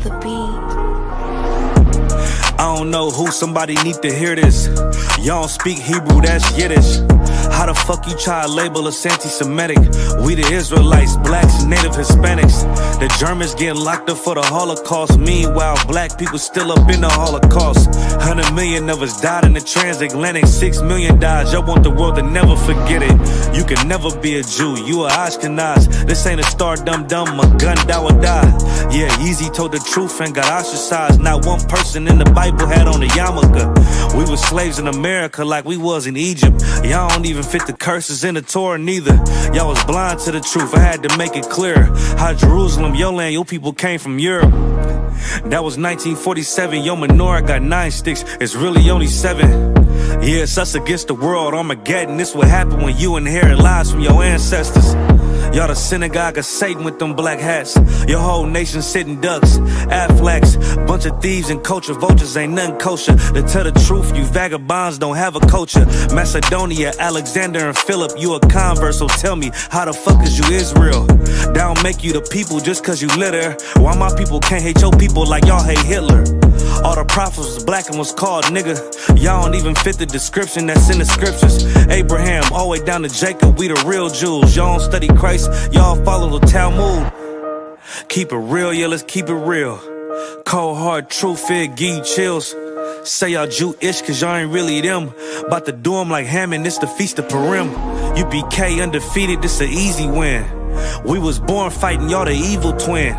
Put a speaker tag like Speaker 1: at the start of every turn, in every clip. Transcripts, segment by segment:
Speaker 1: the beat.
Speaker 2: I don't know who, somebody need to hear this. Y'all don't speak Hebrew, that's Yiddish. How the fuck you try to label us anti-Semitic? We the Israelites, blacks, native Hispanics. The Germans getting locked up for the Holocaust. Meanwhile, black people still up in the Holocaust. 100 million of us died in the transatlantic. 6 million died, y'all want the world to never forget it. You can never be a Jew, you a Ashkenaz. This ain't a star dum-dum, a gun that would die. Yeah, Yeezy told the truth and got ostracized. Not one person in the Bible had on a yarmulke. We were slaves in America like we was in Egypt. Y'all don't even fit the curses in the Torah neither. Y'all was blind to the truth, I had to make it clear. How Jerusalem, your land, your people came from Europe. That was 1947, your menorah got 9 sticks, it's really only 7. Yeah, it's us against the world, Armageddon. This what happened when you inherit lies from your ancestors. Y'all the synagogue of Satan with them black hats. Your whole nation sitting ducks, Aflacs. Bunch of thieves and culture vultures, ain't nothing kosher. To tell the truth, you vagabonds don't have a culture. Macedonia, Alexander and Philip, you a convert, so tell me, how the fuck is you Israel? That don't make you the people just cause you litter. Why my people can't hate your people like y'all hate Hitler? All the prophets was black and was called nigga. Y'all don't even fit the description that's in the scriptures. Abraham, all the way down to Jacob, we the real Jews. Y'all don't study Christ, y'all follow the Talmud. Keep it real, yeah, let's keep it real. Cold hard truth, it give you chills. Say y'all Jewish cause y'all ain't really them. About to do them like Hammond, it's the Feast of Purim. UPK undefeated, this an easy win. We was born fighting, y'all the evil twin.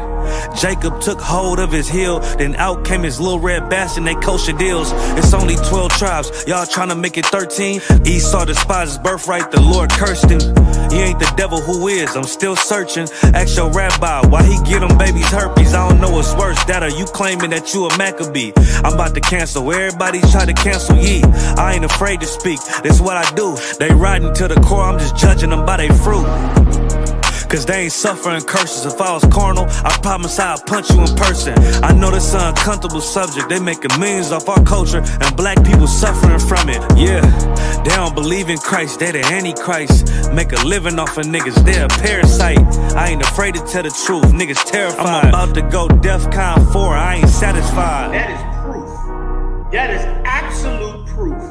Speaker 2: Jacob took hold of his heel, then out came his little red bastard, they kosher deals. It's only 12 tribes, y'all tryna make it 13. Esau despised his birthright, the Lord cursed him. He ain't the devil, who is? I'm still searching. Ask your rabbi, why he get them babies herpes? I don't know what's worse, that or you claiming that you a Maccabee. I'm about to cancel, everybody try to cancel ye. I ain't afraid to speak, this what I do. They riding to the core, I'm just judging them by their fruit. Cause they ain't suffering curses. If I was carnal, I promise I'd punch you in person. I know this an uncomfortable subject. They making millions off our culture and black people suffering from it. Yeah, they don't believe in Christ, they the Antichrist. Make a living off of niggas, they a parasite. I ain't afraid to tell the truth, niggas terrified. I'm about to go DEFCON 4, I ain't satisfied.
Speaker 3: That is proof. That is absolute proof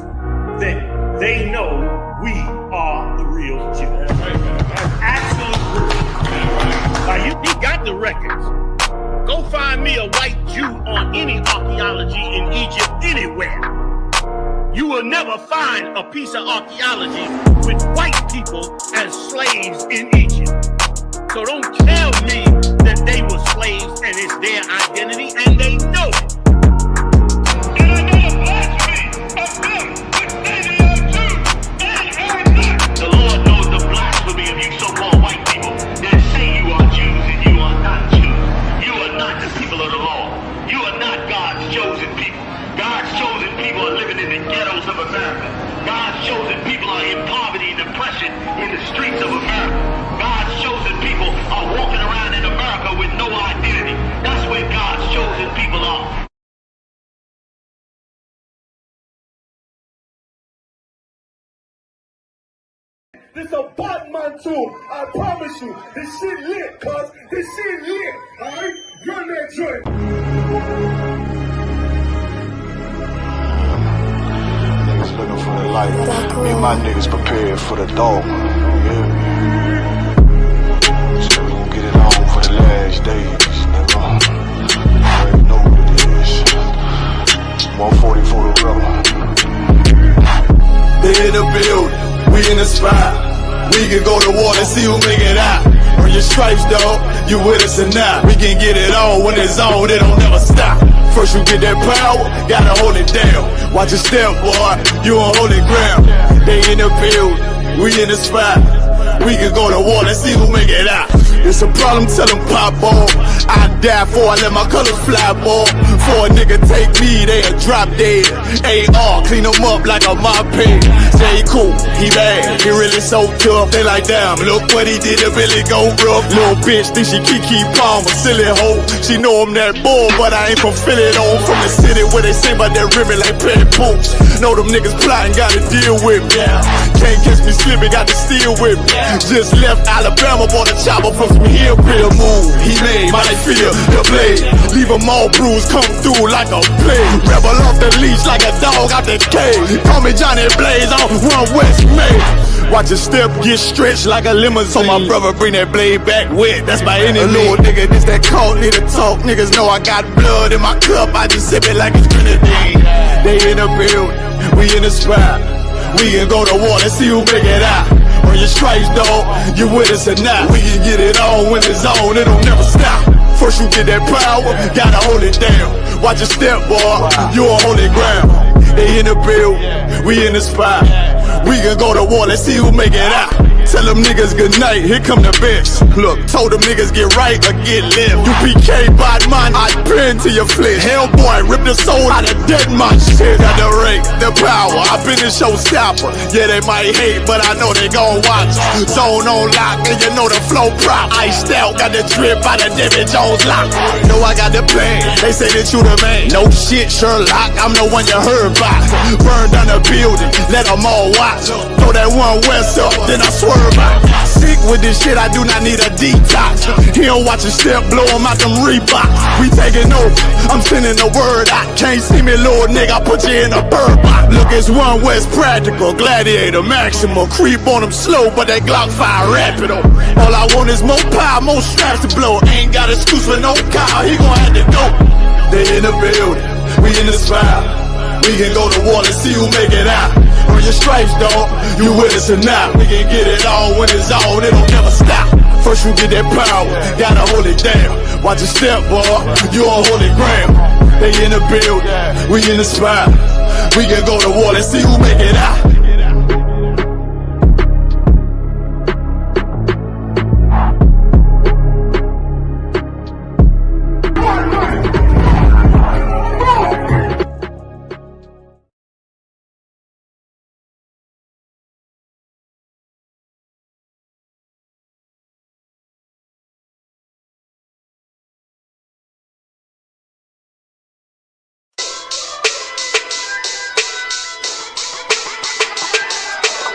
Speaker 3: that they know we are the real Jews. That's absolute proof. Now you got the records. Go find me a white Jew on any archaeology in Egypt anywhere. You will never find a piece of archaeology with white people as slaves in Egypt. So don't tell me that they were slaves and it's their identity, and they know it. And I know the blasphemy of them which say they are Jews and are not. The Lord knows the blasphemy of you so-called white people that say you are Jews and you are not Jews. You are not the people of the law. You are not God's chosen people. God's chosen people are living in the ghettos of America. God's chosen people are in poverty and depression in the streets of America. God's chosen people are walking around in America with no identity. That's where God's chosen people are.
Speaker 4: This a Batman tool, I promise you. This shit lit, cuz. This shit lit, alright? Run that joint.
Speaker 5: Niggas looking for the light. Me and my niggas prepared for the dog. Yeah. So we gon' get it on for the last days, nigga. You already know what it is. 140 for the rubber.
Speaker 6: They in the building, we in the spot. We can go to war and see who make it out. Earn your stripes, dog, you with us or not. We can get it on when it's on, it don't never stop. First you get that power, gotta hold it down. Watch your step, boy, you on holy ground. They in the building, we in the spot. We can go to war and see who make it out. It's a problem, tell them pop on. I die for I let my colors fly, boy. For a nigga take me, they a drop dead. AR, clean them up like a mop pig. Say he cool, he bad, he really so tough. They like, damn, look what he did to Billy go rough. Little bitch think she Kiki Palmer, silly hoe. She know I'm that bull, but I ain't from Philly though. From the city where they sing about that ribbon like petty poops. Know them niggas plotting, gotta deal with me. Yeah. can't catch me slipping, got the steel with me. Just left Alabama, bought a chopper from some hillbilly move. He made my feel the blade, leave them all bruised, come through like a plague. Rebel off the leash like a dog out the cage. Call me Johnny Blaze on One West Main. Watch your step get stretched like a limousine. So my brother bring that blade back wet, that's my enemy. A little nigga, this that cold, need to talk. Niggas know I got blood in my cup, I just sip it like it's grenadine. They in the building, we in the spot. We can go to war, let's see who make it out. On your stripes, dog, you with us or not. We can get it on when it's on, it'll never stop. First you get that power, gotta hold it down. Watch your step, boy, you on holy ground. They in the building, we in the spot. We can go to war, let's see who make it out. Tell them niggas good night, here come the bitch. Look, told them niggas get right or get left. UPK bad man, I pin to your flesh. Hellboy, rip the soul out of dead man shit. Got the rate, the power, I been a showstopper. Yeah, they might hate, but I know they gon' watch. Zone on lock, and you know the flow prop. Iced out, got the drip out of David Jones lock. Know I got the plan, they say that you the man. No shit, Sherlock, I'm the one you heard about. Burn down the building, let them all watch. Throw that One West up, then I swerve out. Sick with this shit, I do not need a detox. He don't watch a step, blow him out them Reeboks. We taking over, I'm sending the word out. Can't see me, little nigga, I put you in a bird box. Look, it's One West practical, gladiator, maximal. Creep on them slow, but that Glock 5 rapid. All I want is more power, more straps to blow. Ain't got excuse for no car, he gon' have to go. They in the building, we in the spot. We can go to war and see who make it out. On your stripes, dog, you with us or not. We can get it on when it's on, it'll never stop. First you get that power, gotta hold it down. Watch your step, boy, you on holy ground. They in the building, we in the spot. We can go to war and see who make it out.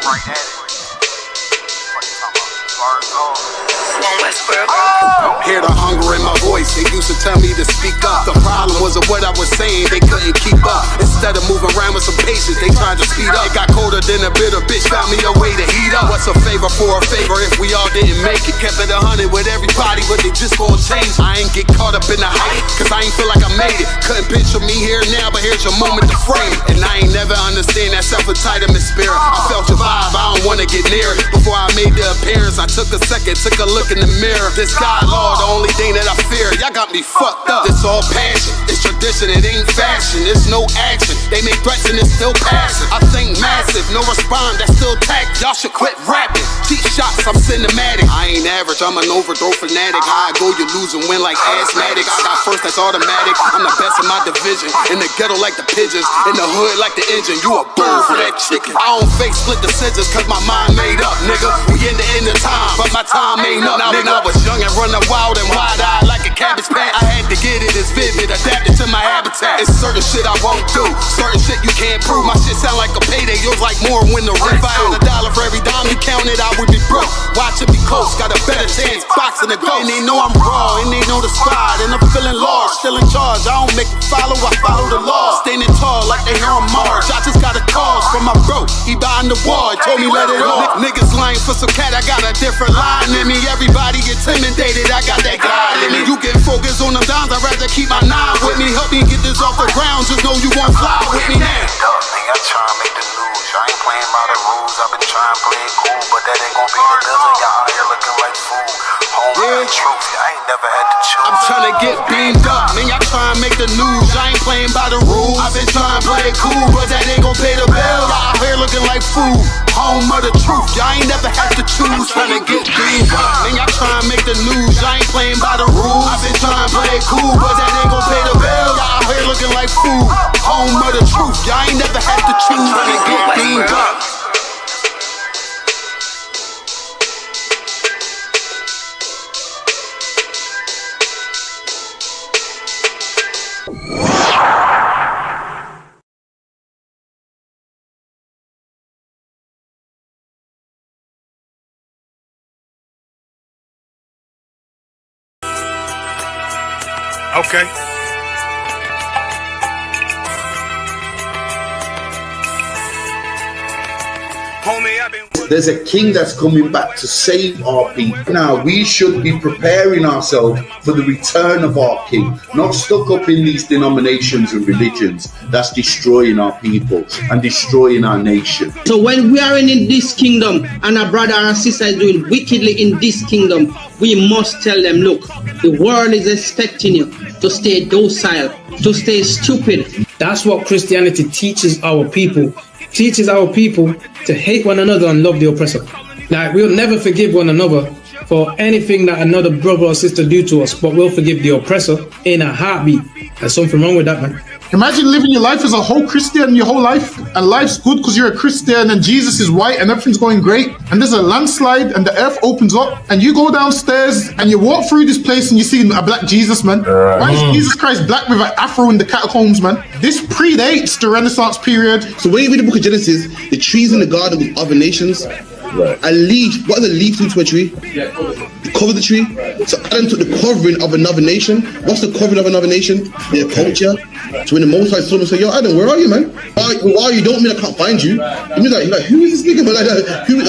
Speaker 1: Right at it. What you talking about? Bars on.
Speaker 7: One West Forever.
Speaker 1: Hear the hunger in my voice, they used to tell me to speak up. The problem wasn't what I was saying, they couldn't keep up. Instead of moving around with some patience, they tried to speed up. It got colder than a bitter bitch, found me a way to heat up. What's a favor for a favor if we all didn't make it? Kept it 100 with everybody, but they just gon' change. I ain't get caught up in the hype, cause I ain't feel like I made it. Couldn't picture me here now, but here's your moment to frame it. And I ain't never understand that self-entitlement spirit. I felt your vibe, I don't wanna get near it. Before I made the appearance, I took a second, took a look in the mirror. This God, Lord, the only thing that I fear. Y'all got me fucked up. This all passion, it's tradition, it ain't fashion. It's no action, they make threats and it's still passing. I think massive, no respond, that's still tact. Y'all should quit rapping. Cheap shots, I'm cinematic. I ain't average, I'm an overthrow fanatic. How I go, you lose and win like asthmatics. I got first, that's automatic. I'm the best in my division. In the ghetto like the pigeons, in the hood like the engine. You a bird for that chicken. I don't fake split decisions cause my mind made up, nigga. We in the end of time, but my time ain't up, nigga. I was young and running wild and wide-eyed like a cabbage patch. I had to get it as vivid, adapted to my habitat. It's certain shit I won't do, certain shit you can't prove. My shit sound like a payday, yours like more when the rent. If I had $1 for every dime you counted, I would be broke. Watch it be close, got a better chance, boxing the ghost. And they know I'm raw, and they know the spot, and I'm feeling lost, still in charge. I don't make it follow, I follow the law. Standing tall like they hear on March. I just got a call from my bro, he behind the wall, he told me let it off. Niggas lying for some cat, I got a different line in me. Everybody intimidated, I got that guy in me. You get focused on them dimes, I'd rather keep my nine with me. Help me get this off the ground, just know you won't fly with me now.
Speaker 5: Nigga, I'm trying to make the news. I ain't playing by the rules. I've been trying to play it cool, but that ain't gon' be the deal. Y'all out here looking like fool. Home
Speaker 1: Yeah.
Speaker 5: the truth. I ain't never had to choose.
Speaker 1: I'm tryna get beamed up, man, y'all tryna make the news. I ain't playing by the rules. I've been trying to play it cool, but that ain't gon' pay the bill. Y'all out here looking like food. Home of the truth, y'all ain't never had to choose. Tryna get beamed up, man, y'all tryna make the news. I ain't playing by the rules. I've been trying to play it cool, but that ain't gon' pay the bill. Y'all out here looking like food. Home of the truth, y'all ain't never had to choose. Tryna get beamed up.
Speaker 3: Okay. Homie, I've been...
Speaker 7: There's a king that's coming back to save our people. Now, we should be preparing ourselves for the return of our king, not stuck up in these denominations and religions that's destroying our people and destroying our nation.
Speaker 8: So when we are in this kingdom and a brother or a sister is doing wickedly in this kingdom, we must tell them, look, the world is expecting you to stay docile, to stay stupid.
Speaker 9: That's what Christianity teaches our people. Teaches our people to hate one another and love the oppressor. Like, we'll never forgive one another for anything that another brother or sister do to us, but we'll forgive the oppressor in a heartbeat. There's something wrong with that, man.
Speaker 10: Imagine living your life as a whole Christian your whole life, and life's good because you're a Christian and Jesus is white and everything's going great, and there's a landslide and the earth opens up and you go downstairs and you walk through this place and you see a black Jesus, man. Why is Jesus Christ black with an afro in the catacombs, man? This predates the Renaissance period.
Speaker 11: So when you read the book of Genesis, the trees in the garden with other nations, a leaf, what does a leaf do to a tree? Cover the tree. So Adam took the covering of another nation. What's the covering of another nation? Their culture. So when the Most High saw him, say, yo, Adam, where are you, man? Where are you? Don't mean I can't find you. It means like who is this nigga? But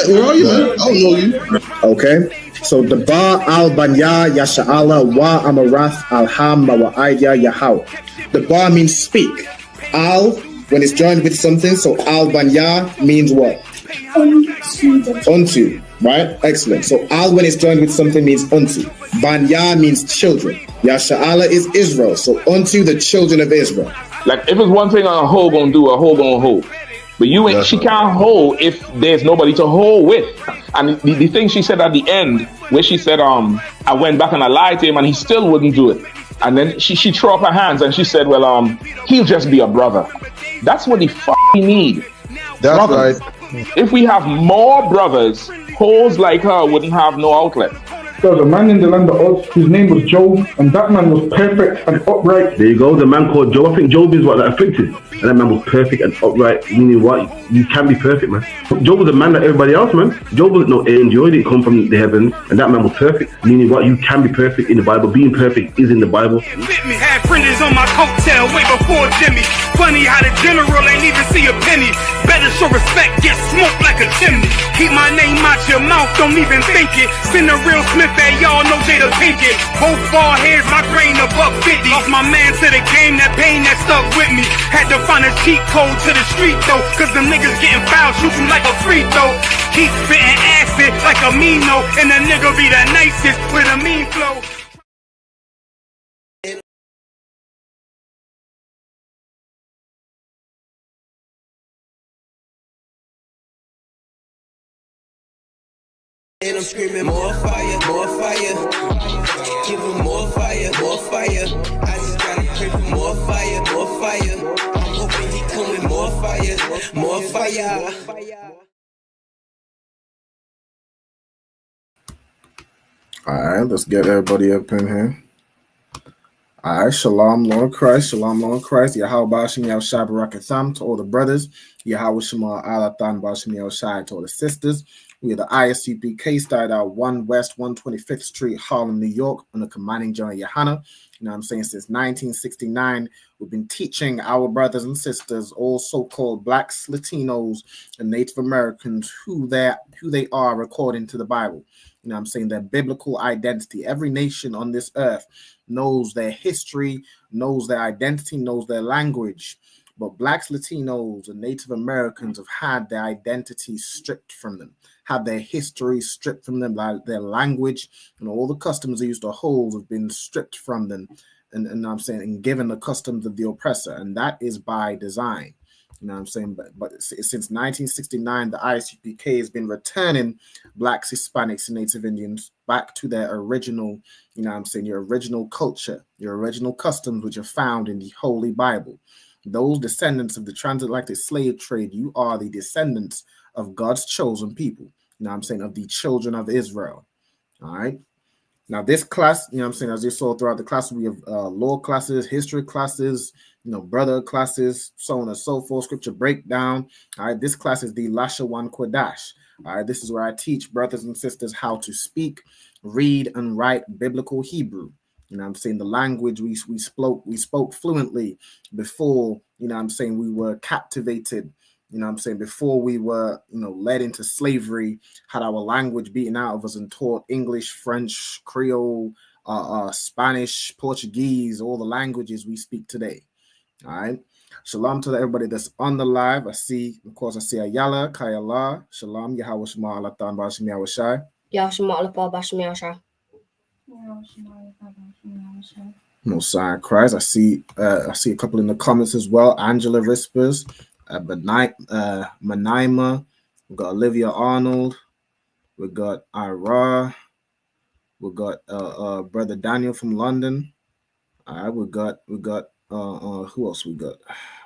Speaker 11: where are you, man? I don't know you.
Speaker 12: Okay. So the Ba al Banya Yasha'ala wa Amarath al Ham wa Aidya Yahweh. The Ba means speak. Al, when it's joined with something, so al Banya means what? Unto, right? Excellent. So al when it's joined with something means unto. Banya means children. Yasha'ala is Israel. So unto the children of Israel.
Speaker 13: Like if it's one thing a hoe gonna do, a hoe gonna hold. But you ain't, she can't hold if there's nobody to hold with. And the thing she said at the end, where she said, I went back and I lied to him and he still wouldn't do it. And then she threw up her hands and she said, well, he'll just be a brother. That's what he fucking need.
Speaker 12: That's
Speaker 13: brothers.
Speaker 12: Right.
Speaker 13: If we have more brothers, hoes like her wouldn't have no outlet.
Speaker 10: There was a man in the land of Oz, his name was Job, and that man was perfect and upright.
Speaker 14: There you go, the man called Job. I think Job is what that afflicted. And that man was perfect and upright, meaning what? You can be perfect, man. Job was a man like everybody else, man. Job wasn't no angel, he didn't come from the heavens, and that man was perfect, meaning what? You can be perfect in the Bible. Being perfect is in the Bible.
Speaker 3: Had printers on my coattail way before Jimmy. Funny how the general ain't even see a penny. Better show respect, get smoked like a chimney. Keep my name out your mouth, don't even think it. Send a real Smith at y'all know Jada Pinkett. Both ball heads, my grain above 50. Lost my man to the game, that pain that stuck with me. Had to find a cheat code to the street though, cause the niggas getting foul, shoot you like a free throw. Keep spitting acid like a Mino, and the nigga be the nicest with a mean flow.
Speaker 15: And I'm screaming more fire, more fire. Give them more fire, more fire. I just gotta pray for more fire, more fire. I'm hoping he come with more fire, more fire.
Speaker 12: Alright, let's get everybody up in here. Alright, Shalom, Lord Christ, Shalom, Lord Christ, Yahweh Bashim Yahushai Barakatham to all the brothers, Yahweh Shema Alathan Bashim Yahushai to all the sisters. We are the ISUPK, started out 1 West 125th Street, Harlem, New York, on the commanding General Yohana. You know what I'm saying? Since 1969, we've been teaching our brothers and sisters, all so-called blacks, Latinos, and Native Americans, who they are according to the Bible. You know what I'm saying? Their biblical identity. Every nation on this earth knows their history, knows their identity, knows their language. But blacks, Latinos, and Native Americans have had their identity stripped from them, had their history stripped from them, like their language and all the customs they used to hold have been stripped from them, and I'm saying, and given the customs of the oppressor, and that is by design. You know what I'm saying? But since 1969, the ISUPK has been returning blacks, Hispanics, and Native Indians back to their original, you know what I'm saying, your original culture, your original customs, which are found in the Holy Bible. Those descendants of the transatlantic slave trade, you are the descendants of God's chosen people. You know what I'm saying? Of the children of Israel. All right. Now, this class, you know what I'm saying, as you saw throughout the class, we have law classes, history classes, you know, brother classes, so on and so forth, scripture breakdown. All right. This class is the Lashawan Qadash. All right. This is where I teach brothers and sisters how to speak, read, and write biblical Hebrew. You know what I'm saying? The language we spoke fluently before, you know what I'm saying, we were captivated, you know what I'm saying, before we were, you know, led into slavery, had our language beaten out of us and taught English, French, Creole, Spanish, Portuguese, all the languages we speak today. All right. Shalom to everybody that's on the live. I see Ayala, Kayala, Shalom, Yahweh Shema Alatan Bashim Yahushai.
Speaker 16: Yahshua Alapah Bashim Yahushai.
Speaker 12: Mosiah Christ. I see a couple in the comments as well. Angela Rispers, Manaima. We got Olivia Arnold. We got Ira. We got brother Daniel from London. All right, we got who else we got?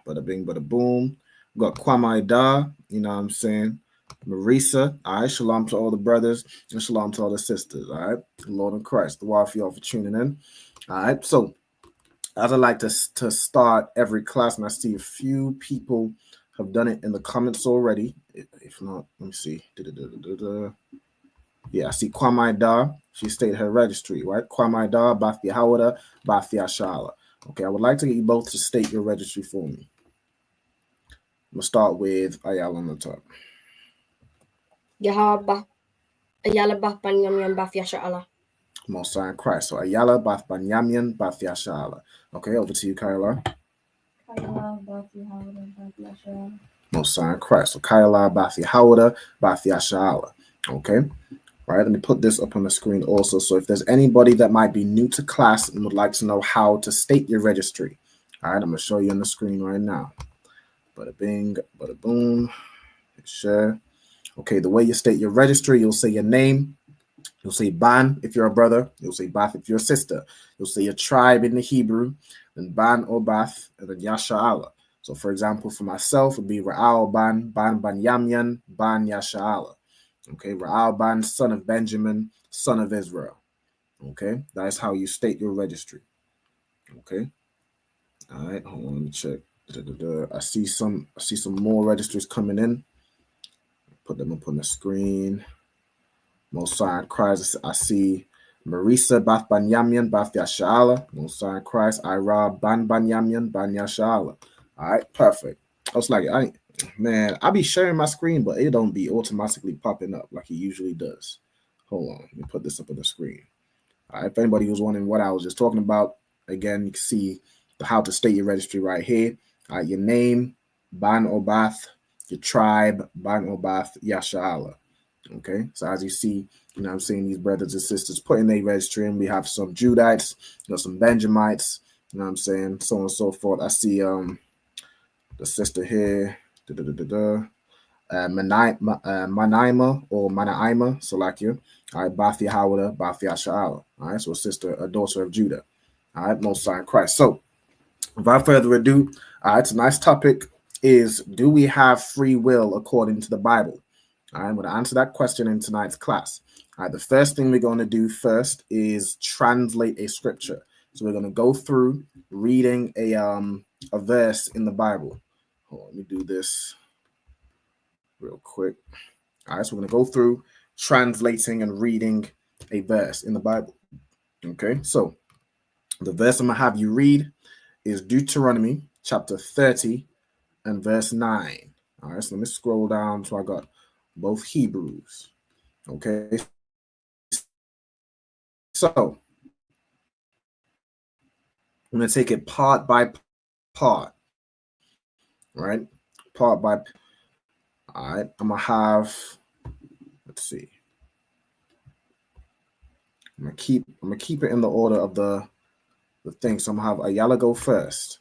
Speaker 12: Bada bing, bada boom. We got Kwame Da, you know what I'm saying? Marisa. All right, shalom to all the brothers and shalom to all the sisters. All right, Lord in Christ. The while for y'all for tuning in. All right, so as I like to start every class, and I see a few people have done it in the comments already. If not, let me see. Yeah, I see Kwame Da. She stated her registry, right? Kwame Da, Bathia Hawada, Bathia Shala. Okay, I would like to get you both to state your registry for me. I'm going to start with Ayala on the top.
Speaker 16: Ayala Bath Banyamyan Bathia Shala.
Speaker 12: Most High in Christ. So Ayala, Bath Banyamyan, Bathia Shala. Okay, over to you, Kyla. Most High in Christ. So Kyla, Bathia Hawada, Bathia Shala. Okay. All right, let me put this up on the screen also. So if there's anybody that might be new to class and would like to know how to state your registry, all right, I'm going to show you on the screen right now. Bada bing, bada boom. Share. Okay, the way you state your registry, you'll say your name. You'll say Ban if you're a brother. You'll say Bath if you're a sister. You'll say your tribe in the Hebrew, then Ban or Bath, and then Yasha Allah. So, for example, for myself, it would be Ra'al Ban Yamyan, Ban Yasha Allah. Okay, Ra'al Ban, son of Benjamin, son of Israel. Okay, that is how you state your registry. Okay, all right. Hold on, let me check. I see some more registries coming in. Put them up on the screen. Mosiah Christ. I see Marisa Bath Banyamyan Bath Yashala. Mosiah Christ. Ira Ban Banyamyan Ban Yashala. All right, perfect. I was like, I be sharing my screen, but it don't be automatically popping up like it usually does. Hold on, let me put this up on the screen. All right, if anybody was wondering what I was just talking about, again, you can see how to state your registry right here. All right, your name, Ban or Bath, your tribe, Ban or Bath, Yashala. Okay, so as you see, you know what I'm saying, these brothers and sisters putting their registry in. We have some Judites, you know, some Benjamites, you know what I'm saying, so on and so forth. I see the sister here, Manaima or Manaima, Salakia. All right, Bathia Hawada, Bathia Sha'ala. All right, so a daughter of Judah. All right, Most High in Christ. So, without further ado, all right, tonight's topic is, do we have free will according to the Bible? All right, I'm going to answer that question in tonight's class. All right, the first thing we're going to do first is translate a scripture. So we're going to go through reading a verse in the Bible. Hold on, let me do this real quick. All right, so we're going to go through translating and reading a verse in the Bible. Okay, so the verse I'm going to have you read is Deuteronomy chapter 30 and verse 9. All right, so let me scroll down. So I got both Hebrews. Okay, so I'm going to take it part by part. Right, part by. All right, I'm going to have, let's see. I'm gonna keep it in the order of the thing. So I'm gonna have Ayala go first.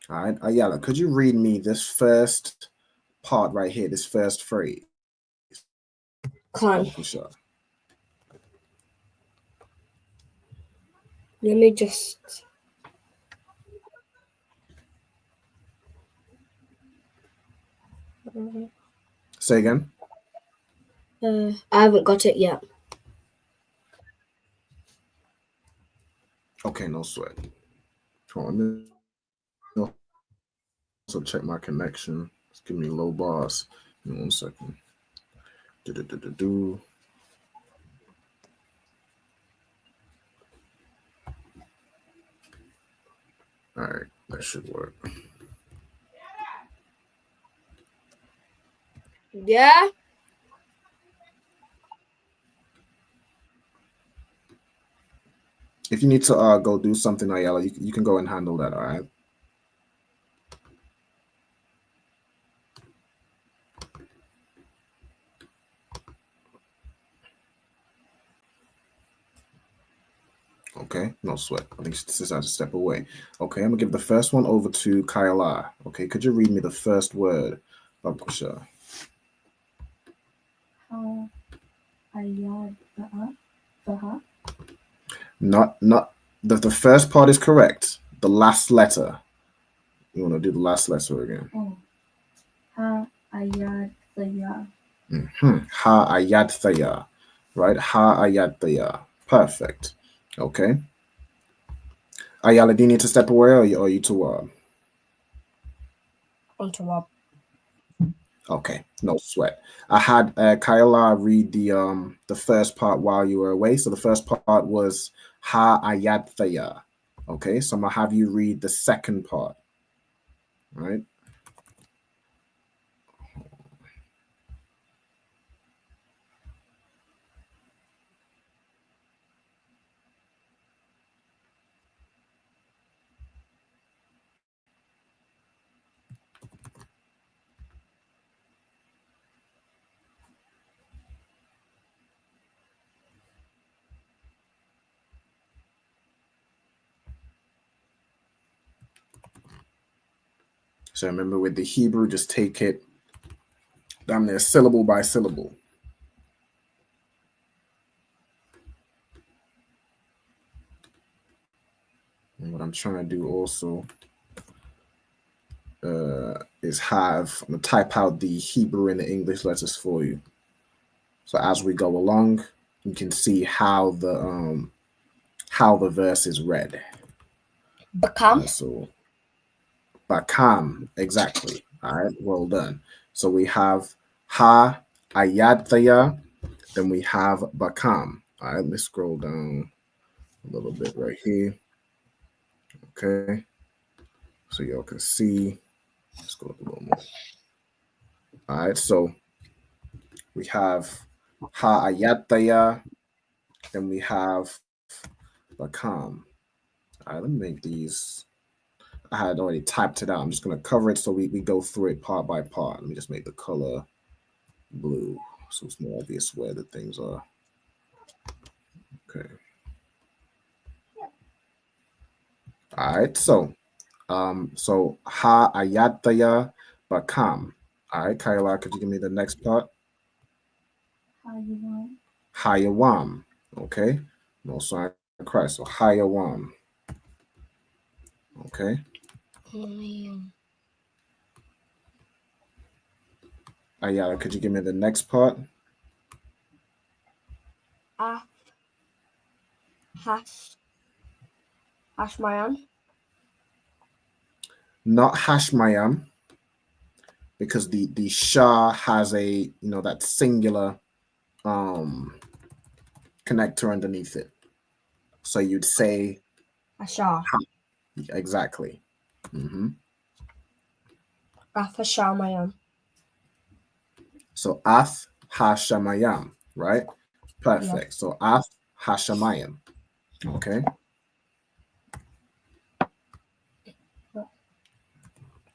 Speaker 12: All right, Ayala, could you read me this first part right here, this first phrase?
Speaker 16: Khan.
Speaker 12: For sure.
Speaker 16: Let me just.
Speaker 12: Say again.
Speaker 16: I haven't got it yet.
Speaker 12: Okay, no sweat. Hold on. Also check my connection. It's giving me low bars. Give me 1 second. All right, that should work.
Speaker 16: Yeah.
Speaker 12: If you need to go do something, Ayala, you can go and handle that. All right. Okay, no sweat. I think she has to step away. Okay, I'm gonna give the first one over to Kyla. Okay, could you read me the first word, Babkusha? Not the first part is correct. The last letter. You want to do the last letter again?
Speaker 17: Ha ayad thaya.
Speaker 12: Ha ayad thaya. Right? Ha ayad thaya. Perfect. Okay. Ayala, do you need to step away, or are you to
Speaker 16: Onto
Speaker 12: Okay, no sweat. I had Kyla read the first part while you were away. So the first part was Ha ayad thaya. Okay, so I'm gonna have you read the second part. Right? So remember, with the Hebrew, just take it down there syllable by syllable. And what I'm trying to do also is I'm gonna type out the Hebrew and the English letters for you. So as we go along, you can see how the verse is read.
Speaker 16: Bakam.
Speaker 12: So Bakam, exactly. All right, well done. So we have Ha Ayad Thaya, then we have Bakam. All right, let's scroll down a little bit right here. Okay, so y'all can see. Let's go a little more. All right, so we have Ha Ayad Thaya, then we have Bakam. All right, let me make these. I had already typed it out. I'm just going to cover it so we go through it part by part. Let me just make the color blue so it's more obvious where the things are. Okay. All right. So Ha Ayataya Bakam. All right, Kyla, could you give me the next part? Hayawam. Okay. No sign of Christ. So Hayawam. Okay. Ayala, could you give me the next part?
Speaker 16: Hashmayan.
Speaker 12: Not Hashmayam, because the Shah has a that singular connector underneath it. So you'd say
Speaker 16: Ashar.
Speaker 12: Exactly. Mm-hmm.
Speaker 16: Ath Hashamayam.
Speaker 12: So Ath Hashamayam, right? Perfect.
Speaker 16: Yeah.
Speaker 12: So Ath Hashamayam. Okay.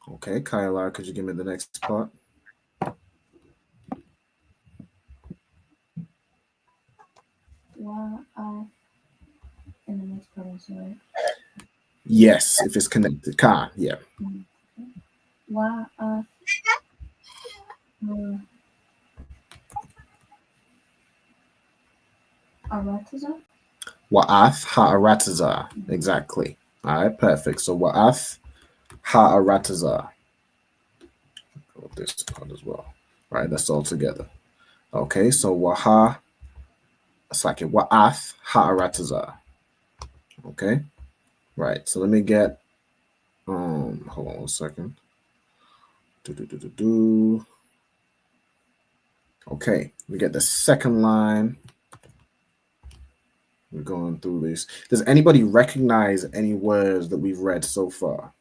Speaker 12: Okay, Kyla, could you give me the next part?
Speaker 17: In the next part, sorry.
Speaker 12: Yes, if it's connected. Ka, yeah.
Speaker 17: Arataza?
Speaker 12: Wa'ath ha'arataza. Exactly. All right, perfect. So Wa'ath ha'arataza. Go this part as well. All right, that's all together. Okay, so Waha, it's like a Wa'ath ha'arataza. Okay, right. So let me get, hold on 1 second. Okay, we get the second line We're going through this. Does anybody recognize any words that we've read so far?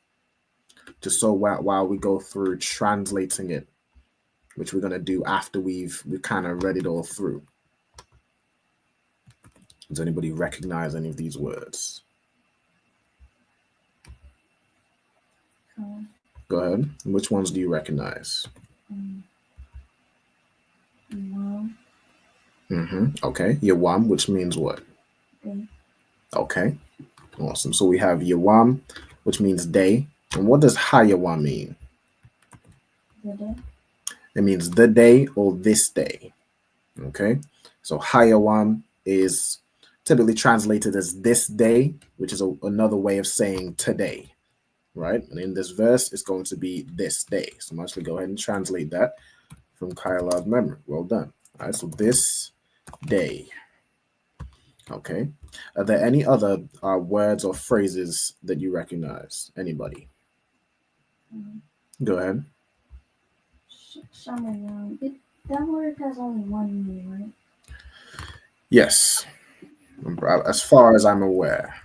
Speaker 12: Just so while we go through translating it, which we're gonna do after we've kind of read it all through. Does anybody recognize any of these words? Go ahead. Which ones do you recognize? Okay. Yawam, which means what? Okay. Awesome. So we have Yawam, which means day. And what does Hayawam mean? It means the day or this day. Okay. So Hayawam is typically translated as this day, which is another way of saying today. Right. And in this verse, it's going to be this day. So I'm actually go ahead and translate that from Kyla's memory. Well done. All right. So this day. Okay. Are there any other words or phrases that you recognize? Anybody? Go ahead.
Speaker 17: That word has only one meaning, right?
Speaker 12: Yes. As far as I'm aware.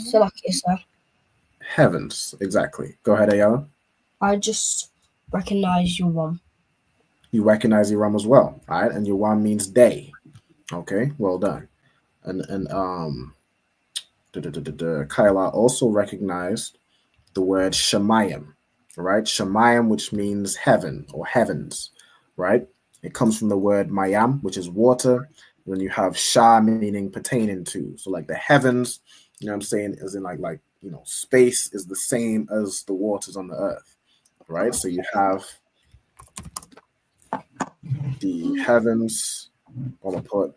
Speaker 16: So lucky, sir.
Speaker 12: Heavens. Exactly. Go ahead, Ayala.
Speaker 16: I just recognize your one.
Speaker 12: You recognize Iram as well. All right. And Yawam means day. Okay. Well done. And Kyla also recognized the word Shemayim, right? Shemayim, which means heaven or heavens, right? It comes from the word Mayam, which is water. Then you have Shah, meaning pertaining to. So like the heavens, you know what I'm saying, as in like space is the same as the waters on the earth, right? So you have the heavens. I'm gonna put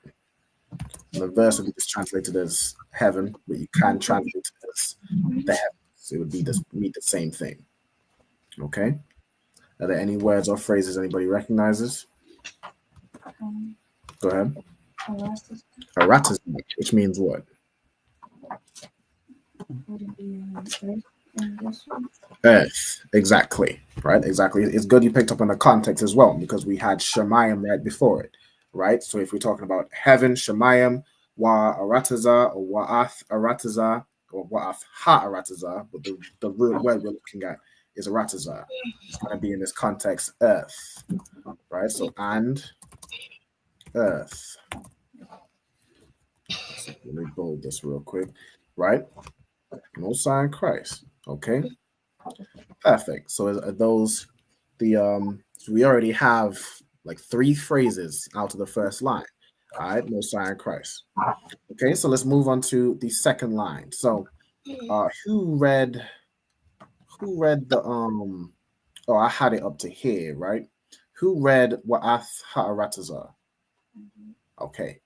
Speaker 12: the verse will be just translated as heaven, but you can translate it as the heavens. It would be the same thing. Okay. Are there any words or phrases anybody recognizes? Go ahead. Aratas, which means what? Earth. Exactly. Right. Exactly. It's good you picked up on the context as well, because we had Shemayim right before it. Right. So if we're talking about heaven, Shemayim, Wa Arataza or Wa'ath Arataza or Wa'ath Ha Arataza, but the real word we're looking at is Arataza. It's going to be in this context, earth. Right. So and earth. So let me bold this real quick. Right. Most High in Christ. Okay. Perfect. So are those so we already have like 3 phrases out of the first line. All right, Most High in Christ. Okay, so let's move on to the second line. So who read the oh, I had it up to here, right? Who read Wa'ath Ha'arataza? Okay.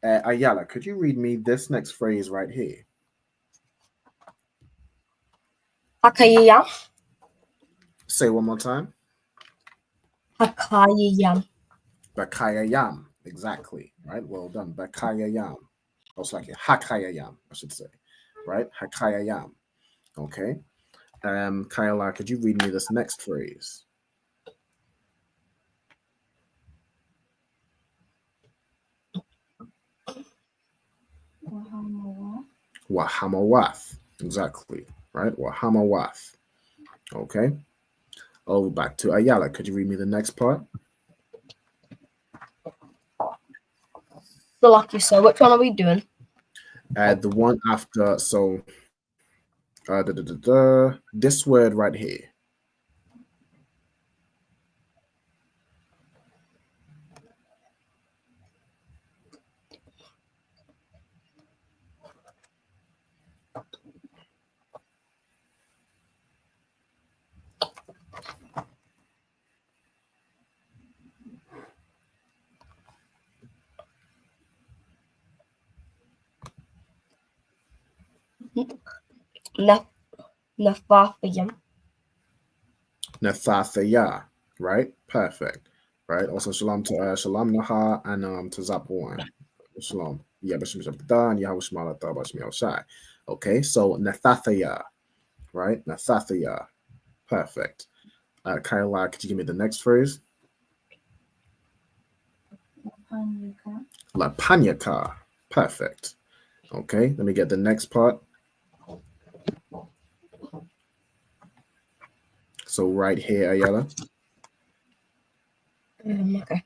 Speaker 12: Ayala, could you read me this next phrase right here?
Speaker 16: Hakayam.
Speaker 12: Say one more time.
Speaker 16: Hakayam.
Speaker 12: Bakayayam. Exactly. Right. Well done. Bakayayam. Also like Hakayayam, I should say. Right? Hakayayam. Okay. Kyla, could you read me this next phrase? Wahamawath. Exactly. Right? Wahamawath. Okay. Over back to Ayala. Could you read me the next part?
Speaker 16: So lucky, sir. Which one are we doing?
Speaker 12: The one after, so this word right here.
Speaker 16: Nafathayam.
Speaker 12: Nathathaya, right? Perfect. Right. Also, shalom to Shalom Naha and to Zapwan. Shalom. Yeah, Bashim Shabda and Yahweh Shemala Bashim Shai. Okay, so Nathathaya, right? Nathathaya. Perfect. Kyla, could you give me the next phrase? Lapanyaka. Perfect. Okay, let me get the next part. So right here, Ayala.
Speaker 16: Okay.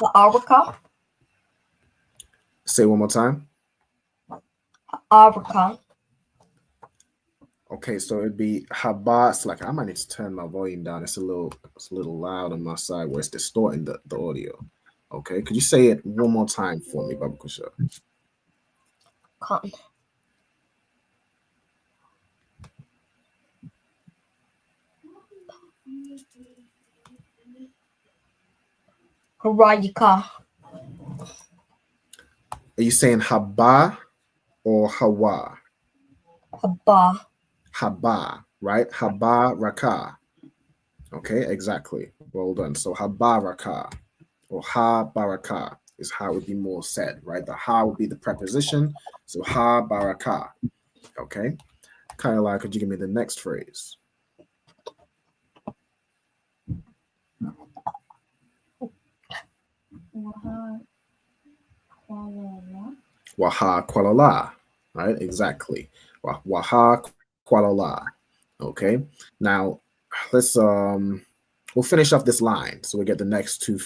Speaker 16: Ha'araka.
Speaker 12: Say one more time.
Speaker 16: Ha'araka.
Speaker 12: Okay, so it'd be haba. It's like I might need to turn my volume down. It's a little loud on my side where it's distorting the audio. Okay, could you say it one more time for me, Baba Kusha?
Speaker 16: Cotton. Harayika.
Speaker 12: Are you saying haba or hawa?
Speaker 16: Haba.
Speaker 12: Haba, right? Haba raka. Okay, exactly. Well done. So habaraka or ha baraka is how it would be more said, right? The ha would be the preposition. So ha baraka. Okay. Kind of like, could you give me the next phrase? Waha kualala. Right? Exactly. Waha kualala. Okay. Now let's we'll finish off this line so we get the next two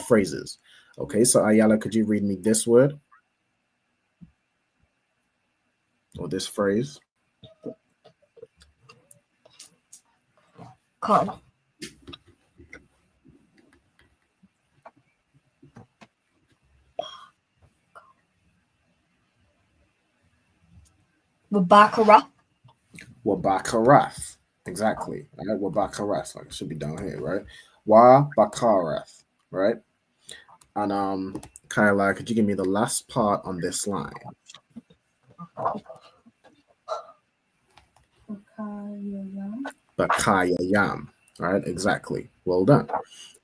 Speaker 12: phrases. Okay, so Ayala, could you read me this word or this phrase?
Speaker 16: Cotton. Wabakara.
Speaker 12: Wabakarath. Exactly. All right, Wabakarath. Like it should be down here, right? Wabakarath, right? And Kyla, could you give me the last part on this line? Bakaya yam. All right, exactly. Well done.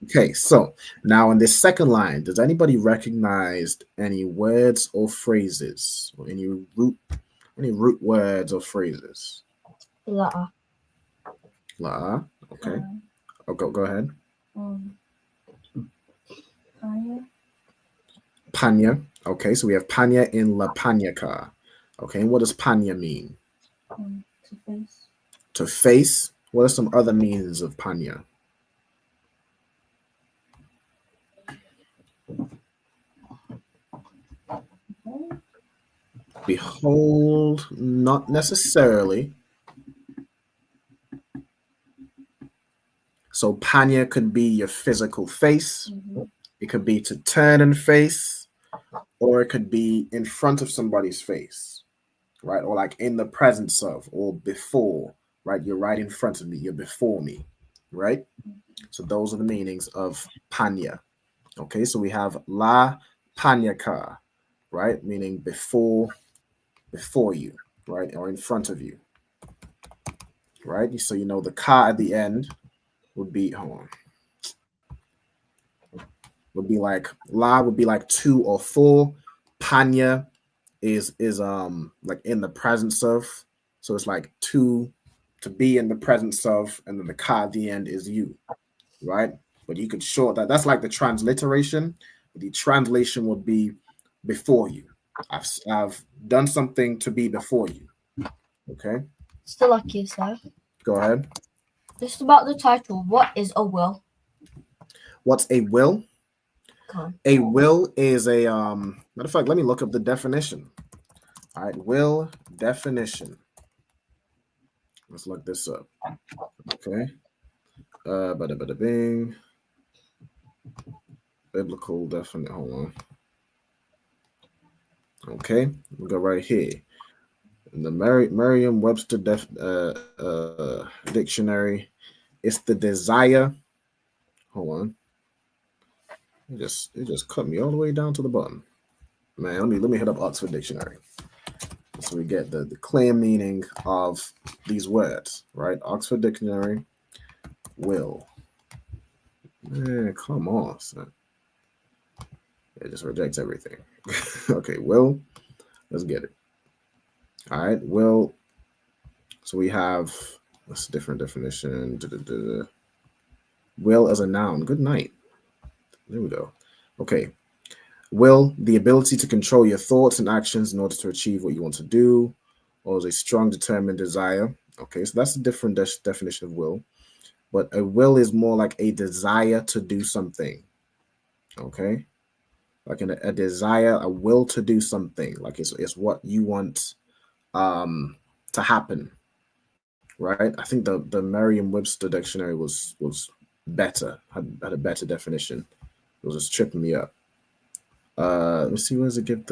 Speaker 12: Okay, so now in this second line, does anybody recognize any words or phrases or any root words or phrases?
Speaker 16: La'a.
Speaker 12: La. Okay. Oh, go ahead. Panya. Okay, so we have panya in La Panyaka. Okay, what does panya mean?
Speaker 17: To face.
Speaker 12: To face. What are some other meanings of panya? Behold, not necessarily. So panya could be your physical face. It could be to turn and face, or it could be in front of somebody's face, right? Or like in the presence of, or before, right? You're right in front of me. You're before me, right? So those are the meanings of panya. Okay, so we have la panyaka, right? Meaning before you, right? Or in front of you, right? So you know the ka at the end would be, would be like la would be like 2 or 4. Panya is like in the presence of, so it's like to be in the presence of, and then the ka at the end is you, right? But you could short that. That's like the transliteration. The translation would be before you. I've done something to be before you. Okay.
Speaker 16: Still like you, sir.
Speaker 12: Go ahead.
Speaker 16: Just about the title. What is a will?
Speaker 12: What's a will?
Speaker 16: A
Speaker 12: will is a matter of fact, let me look up the definition. All right, will definition. Let's look this up. Okay. Bada bing. Biblical definition. Hold on. Okay, we'll go right here. In the Merriam-Webster dictionary, it's the desire. Hold on. It just cut me all the way down to the bottom. Man, let me hit up Oxford Dictionary. So we get the clear meaning of these words, right? Oxford Dictionary, will. Man, come on, son. It just rejects everything. Okay, will. Let's get it. All right, will. So we have what's a different definition. Will as a noun. Good night. There we go. Okay. Will, the ability to control your thoughts and actions in order to achieve what you want to do, or is a strong, determined desire. Okay, so that's a different definition of will. But a will is more like a desire to do something. Okay, like a desire, a will to do something. Like it's what you want to happen. Right? I think the Merriam-Webster dictionary was better, had a better definition. It was just tripping me up. Let me see, where does it give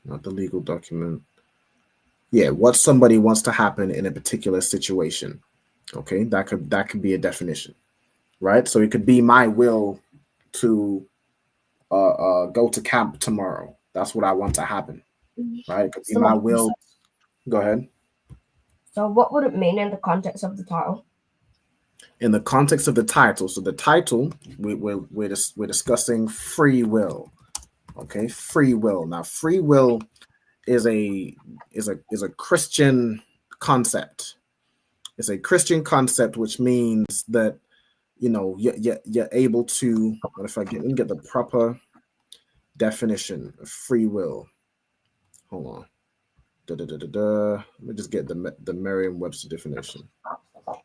Speaker 12: not the legal document? Yeah, what somebody wants to happen in a particular situation. Okay, that could be a definition, right? So it could be my will to go to camp tomorrow. That's what I want to happen, right? It could be my will. Go ahead.
Speaker 16: So what would it mean in the context of the title?
Speaker 12: In the context of the title, so the title, we're discussing free will. Okay, free will. Now, free will is a Christian concept. It's a Christian concept, which means that you're able to. What if I get the proper definition of free will? Hold on. Let me just get the Merriam-Webster definition.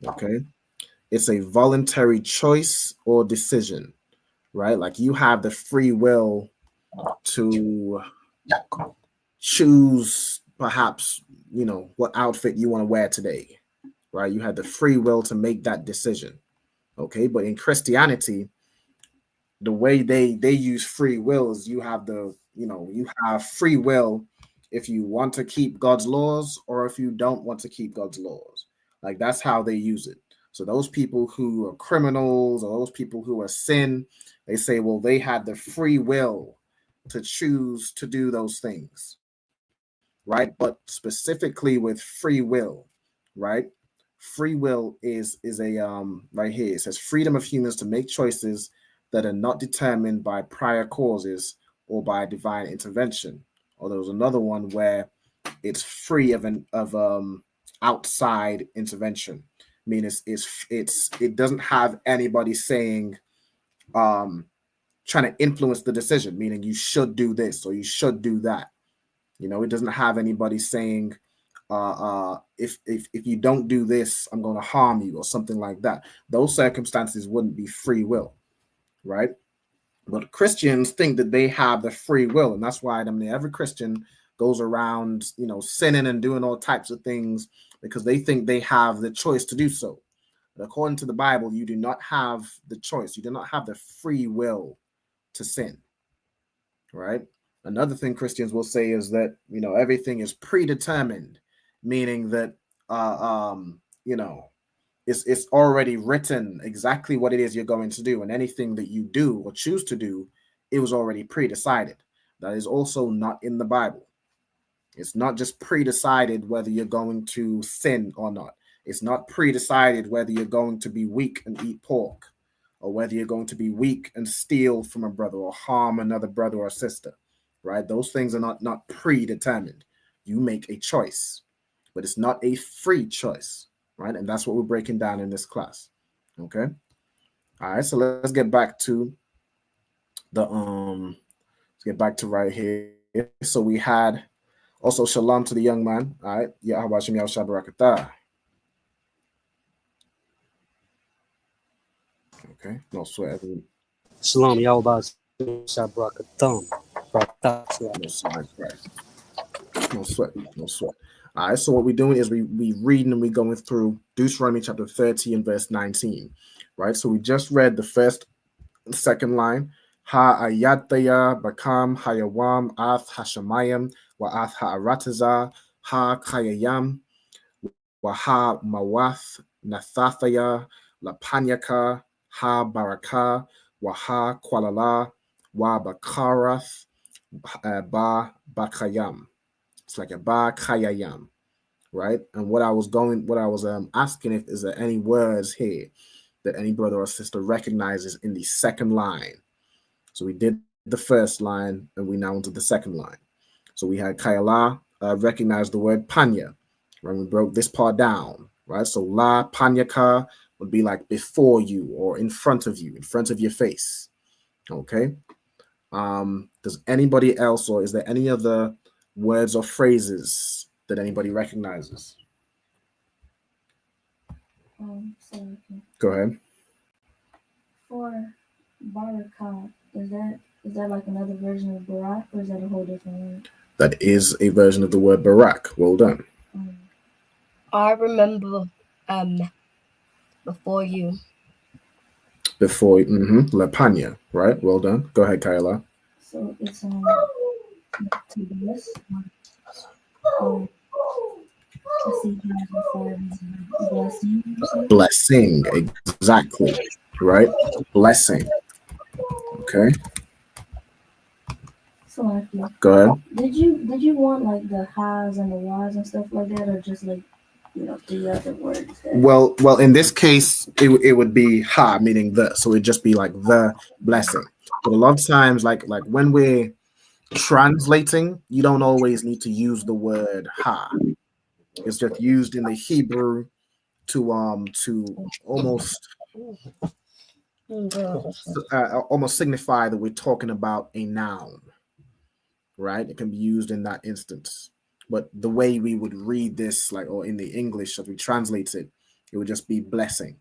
Speaker 12: Okay, it's a voluntary choice or decision, right? Like you have the free will to choose perhaps what outfit you want to wear today, right? You had the free will to make that decision. Okay, but in Christianity, the way they use free will is you have you have free will if you want to keep God's laws or if you don't want to keep God's laws. Like that's how they use it. So those people who are criminals or those people who are sin, they say, well, they had the free will to choose to do those things, right? But specifically with free will, right? Free will is a right here. It says freedom of humans to make choices that are not determined by prior causes or by divine intervention. Or there was another one where it's free of outside intervention. I mean, it doesn't have anybody saying trying to influence the decision, meaning you should do this or you should do that. It doesn't have anybody saying if you don't do this, I'm going to harm you or something like that. Those circumstances wouldn't be free will, right? But Christians think that they have the free will, and that's why every Christian goes around, sinning and doing all types of things because they think they have the choice to do so. But according to the Bible, you do not have the choice. You do not have the free will to sin, right? Another thing Christians will say is that, everything is predetermined, meaning that, it's already written exactly what it is you're going to do. And anything that you do or choose to do, it was already pre-decided. That is also not in the Bible. It's not just pre-decided whether you're going to sin or not. It's not pre-decided whether you're going to be weak and eat pork or whether you're going to be weak and steal from a brother or harm another brother or sister, right? Those things are not predetermined. You make a choice, but it's not a free choice, right? And that's what we're breaking down in this class, okay? All right, so let's get back to let's get back to right here. So we had also shalom to the young man, all right? Yahweh Shem Yahweh Shabbarakatah. Okay, no sweat.
Speaker 18: Shalom, Yahweh Shabbarakatah.
Speaker 12: No sweat. All right, so what we're doing is we reading and we're going through Deuteronomy chapter 30 and verse 19, right? So we just read the first and second line. Ha-ayataya bakam hayawam ath hashamayam wa ath ha'arataza ha-kayayam wa ha-mawath nathathaya lapanyaka ha-baraka wa ha-kwalala wa bakarath ba bakayam. It's like a ba kayayam, right? And what I was asking if is there any words here that any brother or sister recognizes in the second line. So we did the first line and we now into the second line. So we had Kayala recognize the word panya, right? We broke this part down, right? So la panyaka would be like before you or in front of your face. Okay. Does anybody else, or is there any other words or phrases that anybody recognizes?
Speaker 17: So
Speaker 12: Go ahead.
Speaker 17: for Barakat, is that like another version of Barak, or is that a whole different word?
Speaker 12: That is a version of the word Barak. Well done.
Speaker 16: I remember before you.
Speaker 12: Before La Panya, right? Well done. Go ahead, Kayla.
Speaker 17: So it's to bless. I see before blessing.
Speaker 12: Blessing, exactly. Right? Blessing. Okay.
Speaker 17: So
Speaker 12: go ahead.
Speaker 17: Did you want like the ha's and the why's and stuff like that, or just like the other words?
Speaker 12: Well, in this case, it would be ha, meaning the. So it'd just be like the blessing. But a lot of times, like when we're translating, you don't always need to use the word ha. It's just used in the Hebrew to almost almost signify that we're talking about a noun, right? It can be used in that instance. But the way we would read this, like, or in the English as we translate it, it would just be blessing,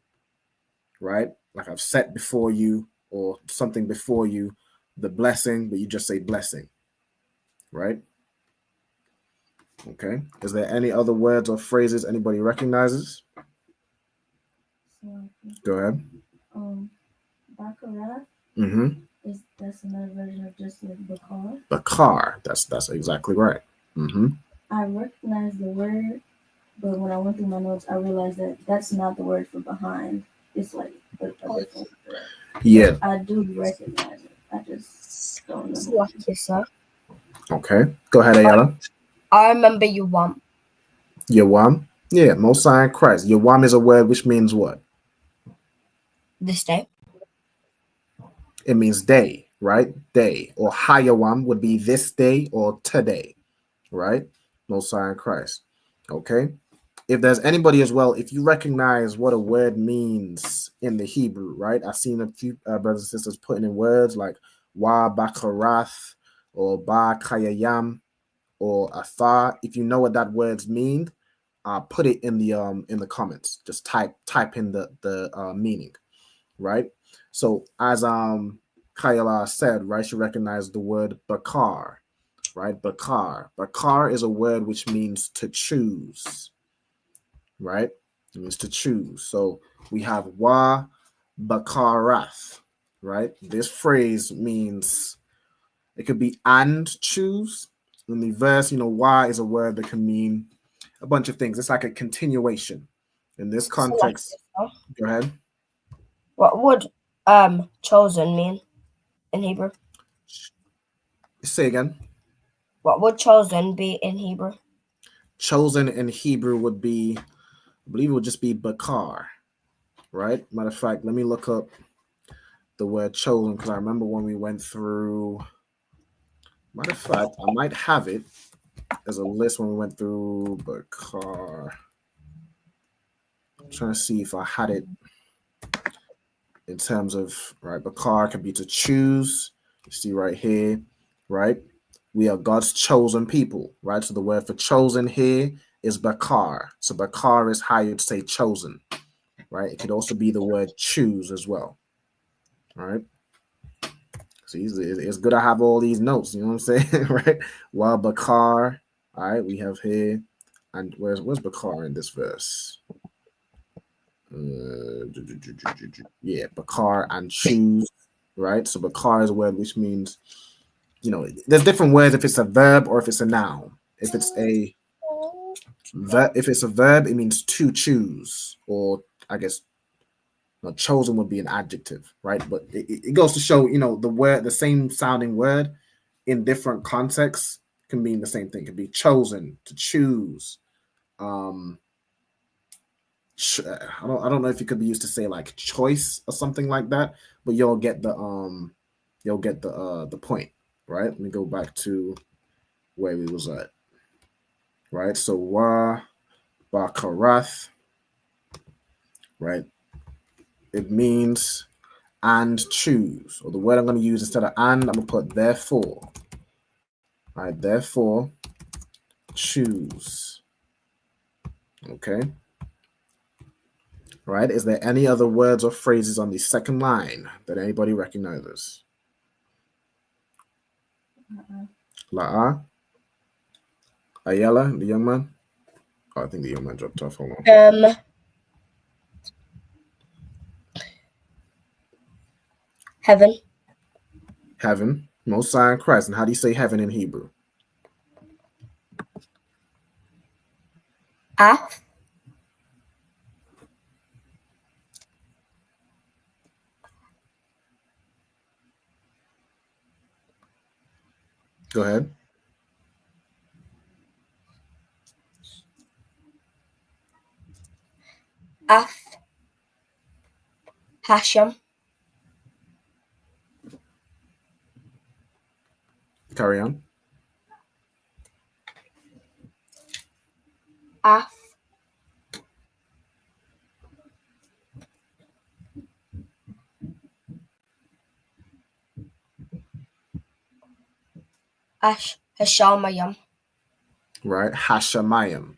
Speaker 12: right? Like I've set before you or something before you, the blessing, but you just say blessing, right? Okay. Is there any other words or phrases anybody recognizes? Go ahead.
Speaker 17: Baccarat. That's another version of just like Bakar.
Speaker 12: Bakar. That's exactly right.
Speaker 17: I recognize the word, but when I went through my notes, I realized that that's not the word for behind. It's like a different word.
Speaker 12: Yeah.
Speaker 17: But I do recognize it. I just don't know.
Speaker 12: Okay. Go ahead, Ayala.
Speaker 16: I remember you want.
Speaker 12: Yawam. Yeah, Most High Christ. Yawam is a word which means what?
Speaker 16: This day.
Speaker 12: It means day, right? Day. Or Hayawam would be this day or today, right? Most High Christ. Okay. If there's anybody as well, if you recognize what a word means in the Hebrew, right? I've seen a few brothers and sisters putting in words like wa bakarath or ba kayayam or atha. If you know what that words mean, put it in the comments. Just type in the meaning, right? So as Kayala said, right, she recognized the word bakar, right? Bakar. Bakar is a word which means to choose, right? It means to choose. So we have wa bakarath, right? This phrase means it could be and choose. In the verse, wa is a word that can mean a bunch of things. It's like a continuation. In this context, go ahead.
Speaker 16: What would chosen mean in Hebrew?
Speaker 12: Say again.
Speaker 16: What would chosen be in Hebrew?
Speaker 12: Chosen in Hebrew would be, I believe it would just be bakar, right? Matter of fact, let me look up the word chosen because I remember when we went through. Matter of fact, I might have it as a list when we went through bakar. I'm trying to see if I had it in terms of, right, bakar can be to choose. You see right here, right? We are God's chosen people, right? So the word for chosen here is bakar. So bakar is how you'd say chosen, right? It could also be the word choose as well, right? So it's good to have all these notes, you know what I'm saying, right? While bakar, all right, we have here, and where's bakar in this verse? Yeah, bakar and choose, right? So bakar is a word which means, there's different words if it's a verb or if it's a noun. If it's a verb, it means to choose, or I guess chosen would be an adjective, right? But it goes to show, the same sounding word in different contexts can mean the same thing. It could be chosen, to choose. I don't know if it could be used to say like choice or something like that, but you'll get the point, right? Let me go back to where we was at. Right? So wa bakarath, right? It means and choose. Or the word I'm going to use instead of and, I'm going to put therefore. Right? Therefore, choose. Okay. Right? Is there any other words or phrases on the second line that anybody recognizes? La'a? Ayala, the young man? Oh, I think the young man dropped off. Hold on.
Speaker 16: Heaven.
Speaker 12: Heaven. Most High in Christ. And how do you say heaven in Hebrew?
Speaker 16: Af.
Speaker 12: Go ahead.
Speaker 16: Af. Hashem.
Speaker 12: Carry on.
Speaker 16: Af. Hashamayim.
Speaker 12: Right? Hashemayim.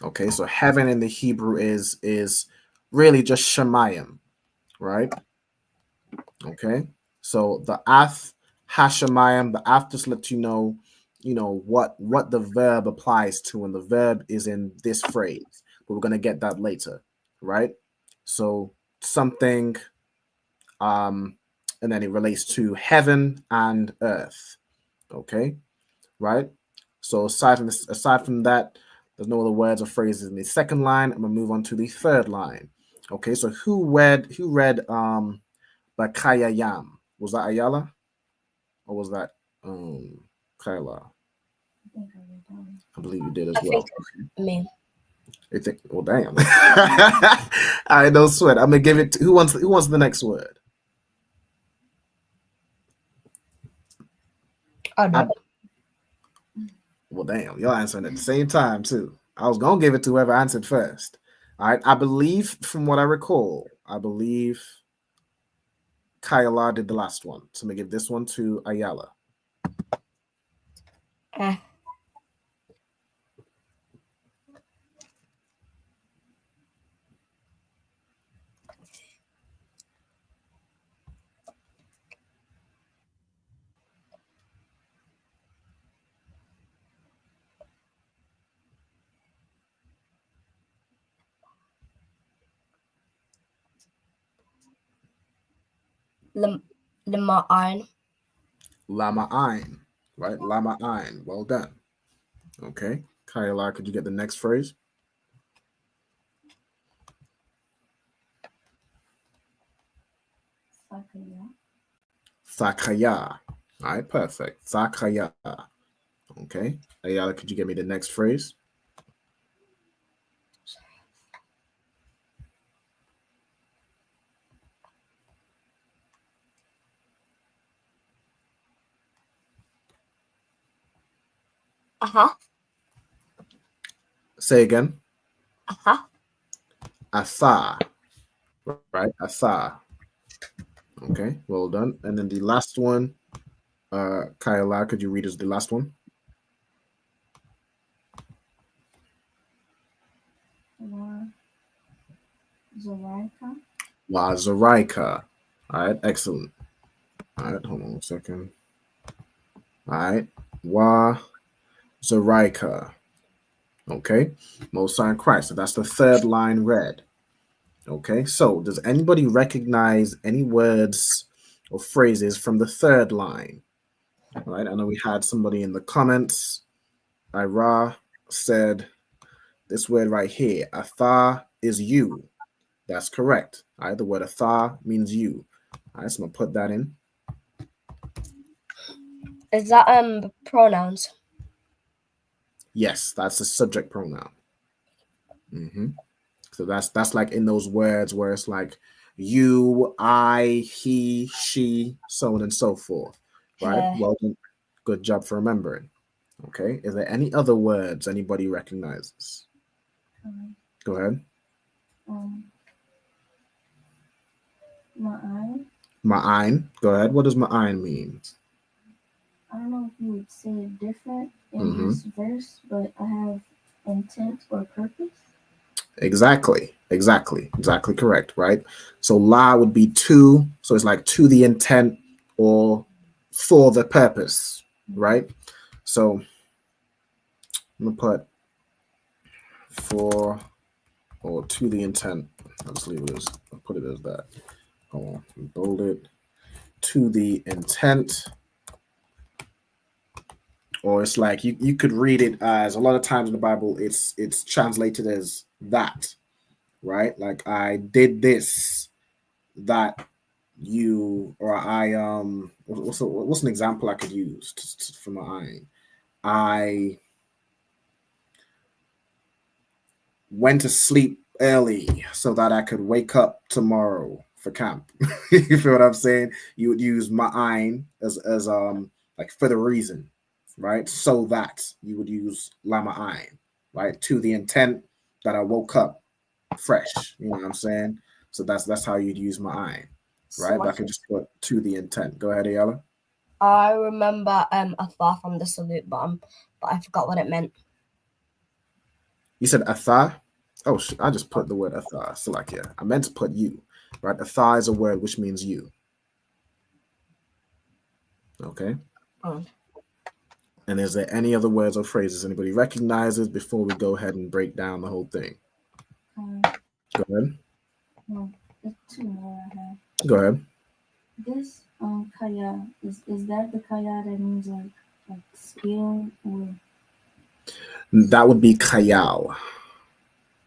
Speaker 12: Okay, so heaven in the Hebrew is really just Shemayim, right? Okay, so the Ath Hashemayim, the Ath just lets you know what the verb applies to, and the verb is in this phrase, but we're gonna get that later, right? So something, and then it relates to heaven and earth. Okay, right? So aside from that, there's no other words or phrases in the second line. I'm gonna move on to the third line. Okay, so who read Bakayayam? Was that Ayala? Or was that Kyla? I believe you did as well.
Speaker 16: Me.
Speaker 12: Well, damn. I don't sweat. I'm gonna give it to who wants the next word? Well, damn, y'all answering at the same time too. I was gonna give it to whoever answered first. All right, I believe, from what I recall, Kyla did the last one. So I'm gonna give this one to Ayala.
Speaker 16: Lama'ain.
Speaker 12: Lama'ain, right? Lama'ain. Well done. Okay, Kyla, could you get the next phrase? Sakaya. All right, perfect. Sakaya. Okay, Ayala, could you get me the next phrase? Say again. Asa. Right? Asa. Okay, well done. And then the last one, Kyla, could you read us the last one?
Speaker 17: Zoraika.
Speaker 12: Zoraika. All right, excellent. All right, hold on a second. All right, Zoraika. Okay, Most High in Christ. So that's the third line read. Okay, so does anybody recognize any words or phrases from the third line? All right, I know we had somebody in the comments. Ira said this word right here, Atha, is you. That's correct. All right, the word Atha means you. All right, so I'm gonna put that in.
Speaker 16: Is that pronouns?
Speaker 12: Yes, that's the subject pronoun. So that's like in those words where it's like you, I, he, she, so on and so forth. Right?
Speaker 16: Okay.
Speaker 12: Well done. Good job for remembering. Okay. Is there any other words anybody recognizes? Go ahead.
Speaker 17: Ma'ayin.
Speaker 12: Ma'ayin. Go ahead. What does ma'ayin mean?
Speaker 17: I don't know if you would say it different in this verse, but I have intent or purpose.
Speaker 12: Exactly correct, right? So la would be to, so it's like to the intent or for the purpose, right? So I'm gonna put for or to the intent. I'll just leave it as, I'll put it as that. Hold on, bold it. To the intent, or it's like you could read it as, a lot of times in the Bible it's translated as that, right? Like I did this, that you, or I what's an example I could use for my I went to sleep early so that I could wake up tomorrow for camp. You feel what I'm saying? You would use ma'ayin as like for the reason, right? So that you would use la ma'ayin, right? To the intent that I woke up fresh. You know what I'm saying? So that's how you'd use ma'ayin, right? But I could just put to the intent. Go ahead, Ayala.
Speaker 16: I remember Athar from the salute, but I forgot what it meant.
Speaker 12: You said athar? Oh, I just put the word athar. So like, yeah, I meant to put you, right? Athar is a word which means you. Okay. And is there any other words or phrases anybody recognizes before we go ahead and break down the whole thing? Go ahead.
Speaker 17: No, there's two more I have.
Speaker 12: Go ahead.
Speaker 17: This kaya is that the kaya that means like skill or?
Speaker 12: That would be kayal,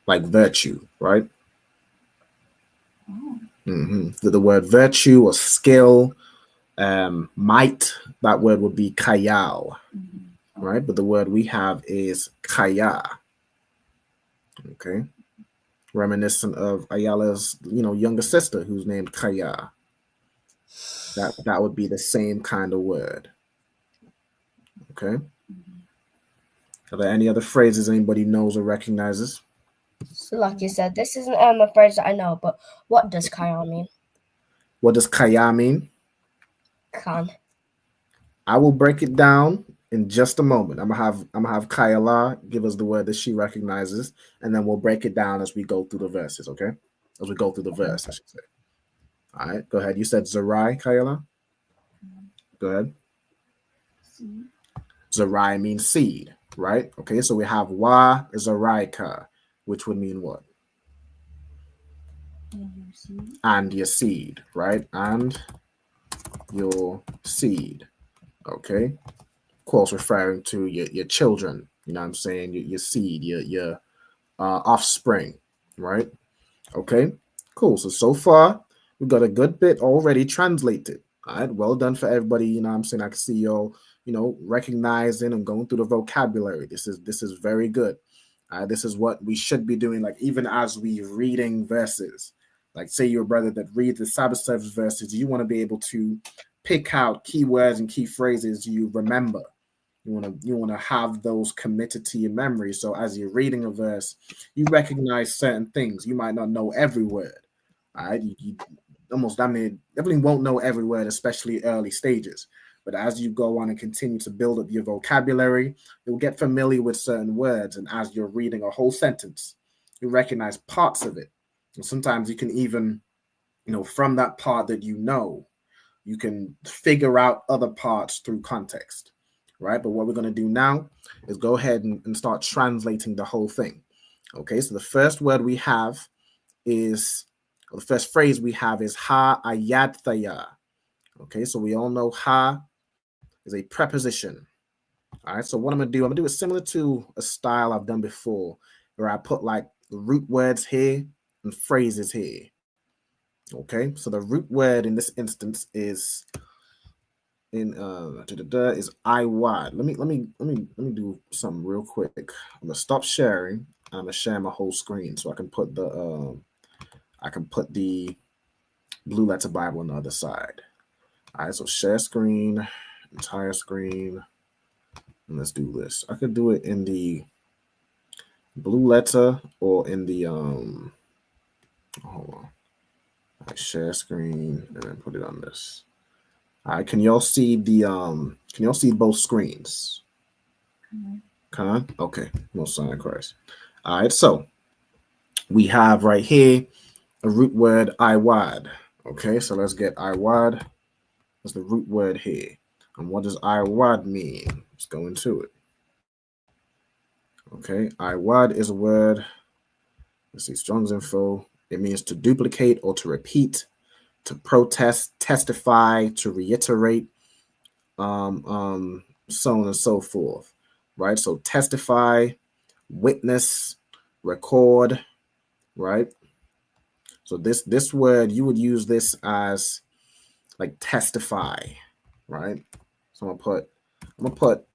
Speaker 12: like virtue, right? The word virtue or skill, might, that word would be kayal, right? But the word we have is kaya. Okay. Reminiscent of Ayala's, younger sister who's named Kaya. That would be the same kind of word. Okay. Are there any other phrases anybody knows or recognizes?
Speaker 16: So like you said, this isn't a phrase that I know, but what does kaya mean?
Speaker 12: What does kaya mean?
Speaker 16: Khan.
Speaker 12: I will break it down in just a moment. I'm gonna have Kayala give us the word that she recognizes, and then we'll break it down as we go through the verses, okay? As we go through the verse, I should say. All right, go ahead. You said Zerai, Kayala? Go ahead. Zerai means seed, right? Okay, so we have Wa Zaraika, which would mean what? And your seed, right? And your seed. Okay. Of course, referring to your children, you know what I'm saying? Your seed, your offspring, right? Okay, cool. So far, we've got a good bit already translated. All right, well done for everybody. You know what I'm saying? I can see y'all, recognizing and going through the vocabulary. This is very good. This is what we should be doing, like even as we reading verses. Like say you're a brother that reads the Sabbath service verses, you want to be able to pick out keywords and key phrases you remember. You want to have those committed to your memory. So as you're reading a verse, you recognize certain things. You might not know every word. All right, you almost definitely won't know every word, especially early stages. But as you go on and continue to build up your vocabulary, you'll get familiar with certain words. And as you're reading a whole sentence, you recognize parts of it. And sometimes you can even, from that part that you can figure out other parts through context. Right? But what we're going to do now is go ahead and start translating the whole thing. Okay, so the first word we have is, or the first phrase we have is ha ayad thaya. Okay, so we all know ha is a preposition. All right, so what I'm going to do it similar to a style I've done before, where I put like the root words here and phrases here. Okay, so the root word in this instance is in is I wide. Let me do something real quick. I'm gonna stop sharing. I'm gonna share my whole screen so I can put the Blue Letter Bible on the other side. All right, so share screen, entire screen, and let's do this. I could do it in the Blue Letter or in the hold on. All right, share screen and then put it on this. All right, can y'all see the can y'all see both screens? Con? Okay, no sign of Christ. All right, so we have right here a root word iwad. Okay, so let's get iwad. That's the root word here. And what does iwad mean? Let's go into it. Okay, iwad is a word. Let's see, Strong's info. It means to duplicate or to repeat, to protest, testify, to reiterate, so on and so forth. Right? So testify, witness, record, right? So this word, you would use this as like testify, right? So I'm gonna put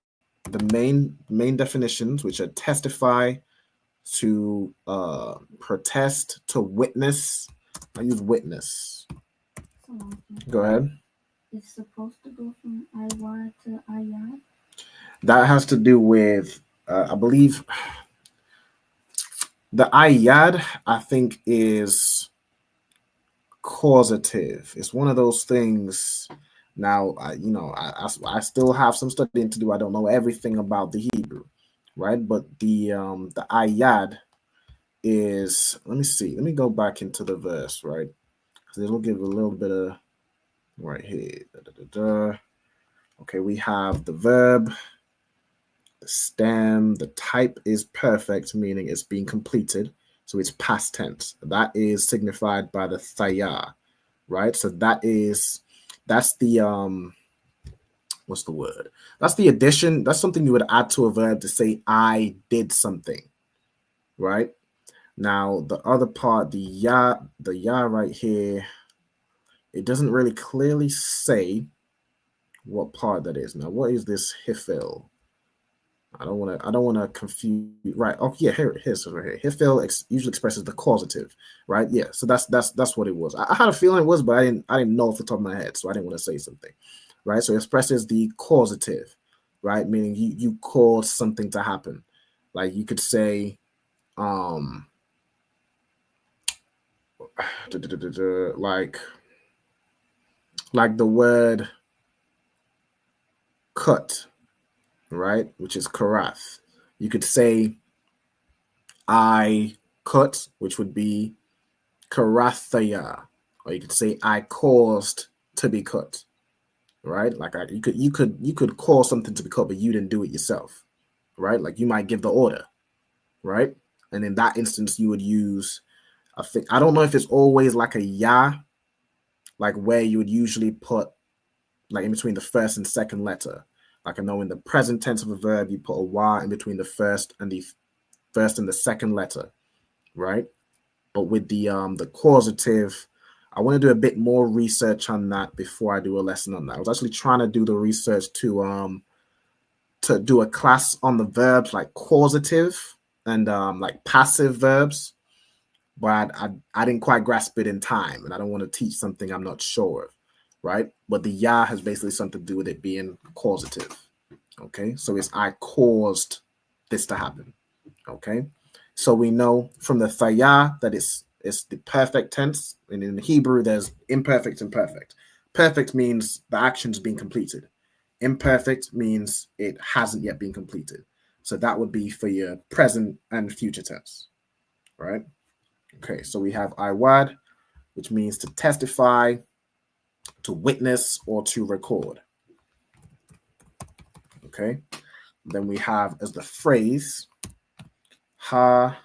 Speaker 12: the main definitions, which are testify, to protest, to witness. I use witness. Go ahead.
Speaker 17: It's supposed to go from Iwad to Ayad.
Speaker 12: That has to do with I believe the ayad, I think, is causative. It's one of those things. Now, I still have some studying to do. I don't know everything about the Hebrew, right? But the ayad is. Let me see. Let me go back into the verse, right? Because it'll give a little bit of right here. Okay, we have the verb, the stem, the type is perfect, meaning it's being completed. So it's past tense. That is signified by the thaya, right? So that's the what's the word? That's the addition. That's something you would add to a verb to say I did something, right? Now the other part, the ya right here, it doesn't really clearly say what part that is. Now, what is this hifil? I don't want to confuse. Right? Oh, yeah. Here's right here. Hifil usually expresses the causative, right? Yeah. So that's what it was. I had a feeling it was, but I didn't know off the top of my head, so I didn't want to say something, right? So it expresses the causative, right? Meaning you cause something to happen. Like you could say, like the word cut, right? Which is karath. You could say I cut, which would be karathaya, or you could say I caused to be cut, right? Like you could cause something to be cut, but you didn't do it yourself, right? Like you might give the order, right? And in that instance, you would use I don't know if it's always like a ya, like where you would usually put like in between the first and second letter. Like I know in the present tense of a verb, you put a wa in between the first and the second letter, right? But with the causative, I want to do a bit more research on that before I do a lesson on that. I was actually trying to do the research to do a class on the verbs like causative and like passive verbs, but I didn't quite grasp it in time, and I don't want to teach something I'm not sure of, right? But the ya has basically something to do with it being causative. Okay, so it's I caused this to happen. Okay, so we know from the thaya that it's the perfect tense, and in Hebrew there's imperfect and perfect. Perfect means the action's been completed. Imperfect means it hasn't yet been completed. So that would be for your present and future tense, right? Okay, so we have iwad, which means to testify, to witness, or to record. Okay, then we have as the phrase ha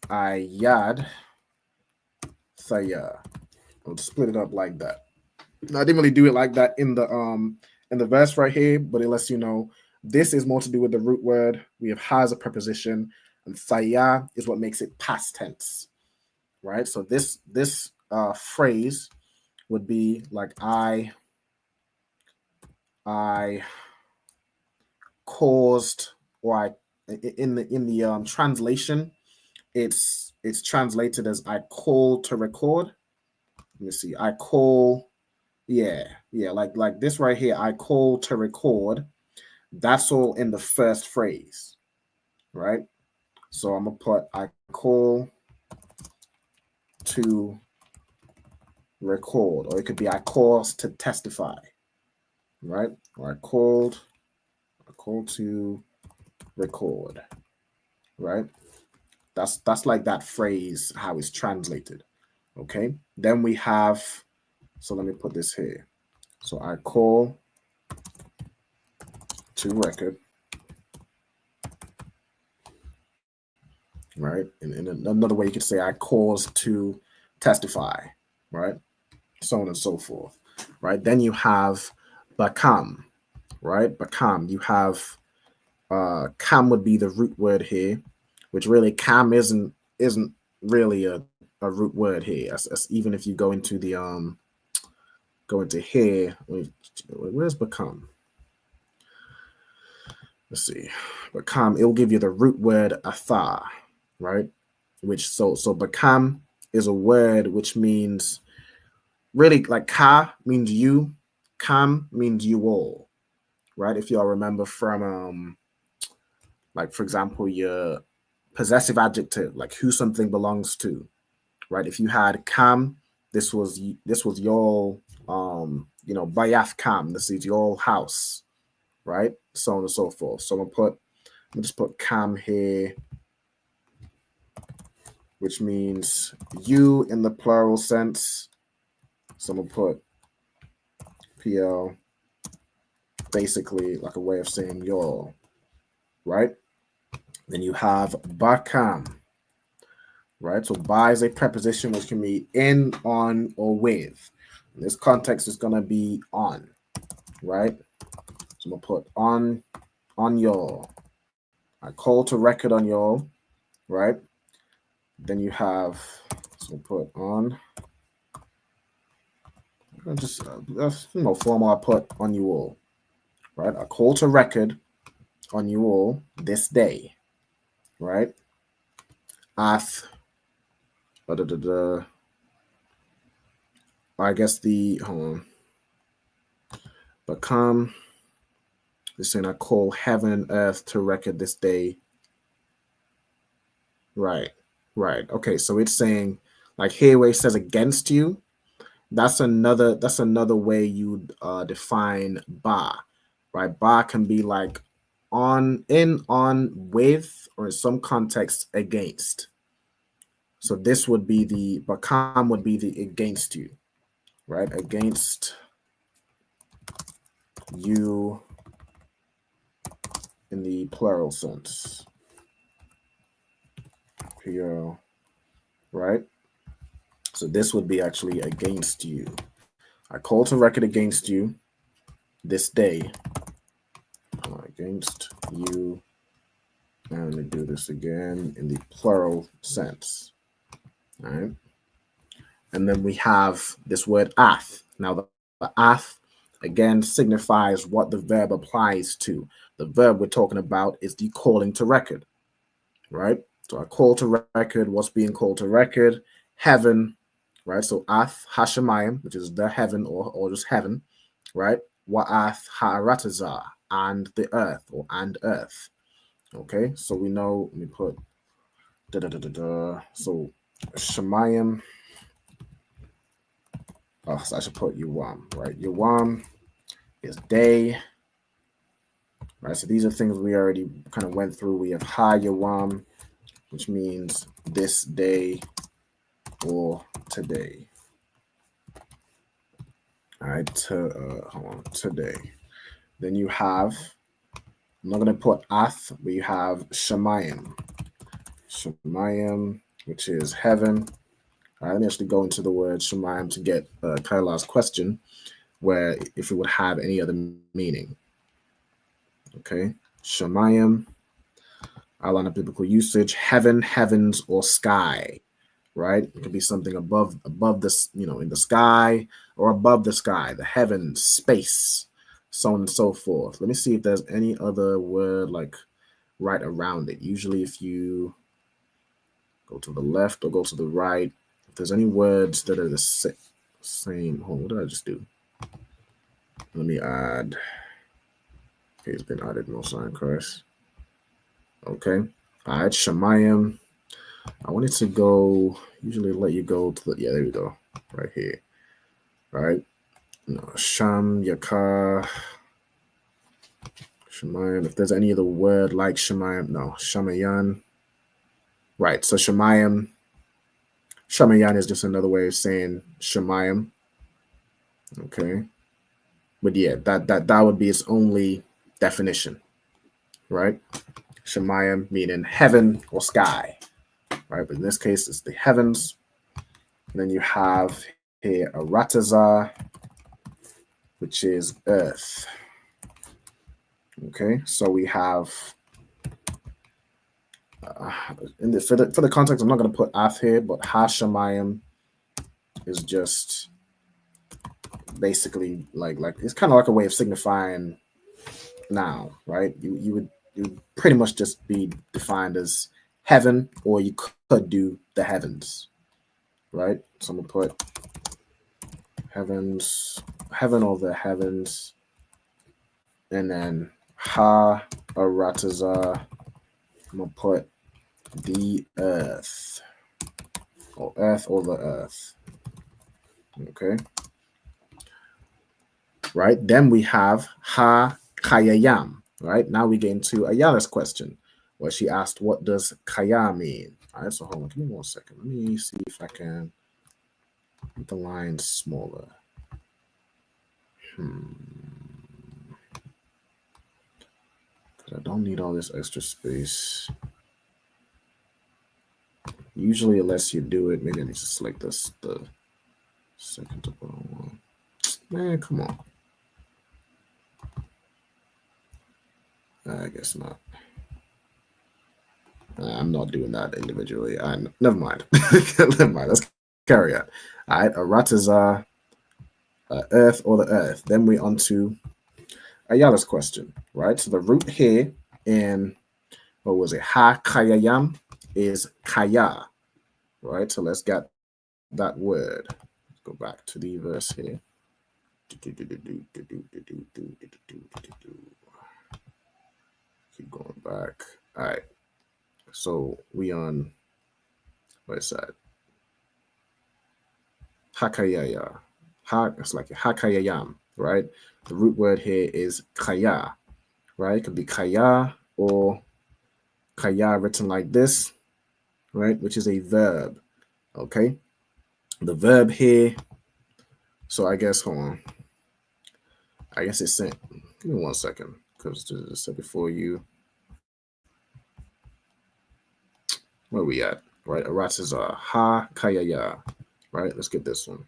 Speaker 12: ayad thaya. I'll split it up like that. Now, I didn't really do it like that in the verse right here, but it lets you know this is more to do with the root word. We have ha as a preposition, and thaya is what makes it past tense, right? So this phrase would be like I I caused, or I in the translation, it's translated as I call to record. Let me see. I call, yeah, like this right here. I call to record. That's all in the first phrase, right? So I'm gonna put I call to record, or it could be I cause to testify, right? Or I call to record, right? That's like that phrase, how it's translated. Okay. Then we have, so let me put this here. So I call to record, right? And another way you could say I cause to testify, right? So on and so forth, right? Then you have bakam, right? Bakam. You have kam would be the root word here, which really kam isn't really a root word here. As even if you go into the here, where's bakam? Let's see, bakam. It will give you the root word athar, right? Which so bakam is a word which means really like ka means you, kam means you all, right? If y'all remember from like for example your possessive adjective, like who something belongs to, right? If you had kam, this was your bayaf kam, this is your house, right? So on and so forth. So I'm gonna just put kam here, which means you in the plural sense. So I'm gonna put PL, basically like a way of saying y'all, right? Then you have bakam, right? So ba is a preposition which can be in, on, or with. In this context, it's gonna be on, right? So I'm gonna put on y'all. I call to record on y'all, right? Then you have, so put on. Just formal. I put on you all, right? I call to record on you all this day, right? Ath. I guess hold on. Become. This saying I call heaven and earth to record this day. Right. Okay, so it's saying like here where it says against you, that's another way you define ba, right? Ba can be like on, in, on, with, or in some context against. So this would be the bakam would be the against you, right? Against you in the plural sense. Here, right? So this would be actually against you. I call to record against you this day. Against you. And let me do this again in the plural sense. All right. And then we have this word ath. Now the ath again signifies what the verb applies to. The verb we're talking about is the calling to record, right? So I call to record, what's being called to record? Heaven, right? So ath hashemayim, which is the heaven or just heaven, right? Wa'ath ha'aratazah, and the earth or and earth. Okay, so we know, let me put so shemayim. So I should put Yuwam, right? Yuwam is day, right? So these are things we already kind of went through. We have Ha Yuwam, which means this day or today. All right, hold on, today. Then you have, I'm not going to put Ath, but you have Shemayim. Shemayim, which is heaven. All right, let me actually go into the word Shemayim to get Kaila's question, where if it would have any other meaning. Okay, Shemayim, outline of biblical usage, heaven, heavens, or sky, right? It could be something above this, in the sky or above the sky, the heavens, space, so on and so forth. Let me see if there's any other word like right around it. Usually if you go to the left or go to the right, if there's any words that are the same. Hold on, what did I just do? Let me add. Okay, it's been added, no sign, Christ. Okay. All right, Shemayim. I wanted to go, usually let you go to the, yeah, there we go. Right here. All right. No, Sham, Yakar, Shemayim. If there's any other word like Shemayim, no, Shamayan. Right. So Shamayan is just another way of saying Shemayim. Okay. But yeah, that would be its only definition. Right? Shemayim meaning heaven or sky. Right? But in this case, it's the heavens. And then you have here Aratazah, which is earth. Okay, so we have for the context, I'm not going to put Ath here, but Hashemayim is just basically like it's kind of like a way of signifying now, right? You would pretty much just be defined as heaven, or you could do the heavens, right? So I'm gonna put heavens, heaven or the heavens, and then Ha Aratazah. I'm gonna put the earth, or the earth. Okay. Right. Then we have Ha Kayayam. Right. Now we get into Ayala's question, where she asked, "What does Kaya mean?" All right. So hold on. Give me 1 second. Let me see if I can make the line smaller. Because I don't need all this extra space. Usually, unless you do it, maybe I need to select this, the second to bottom one. Man, come on. I guess not. I'm not doing that individually. Never mind. Never mind. Let's carry on. All right. Aratazah, earth or the earth. Then we're on to Ayala's question, right? So the root here in, what was it? Ha Kayayam is Kaya, right? So let's get that word. Let's go back to the verse here. Keep going back. All right. So we on, what is that? Hakayaya. It's like Hakayayam, right? The root word here is Kaya, right? It could be Kaya or Kaya written like this, right? Which is a verb, okay? The verb here, so I guess, hold on. I guess it's sent. Give me 1 second, because this is said before you. Where we at? Right, Aratazah, Ha Kayaya. Right, let's get this one.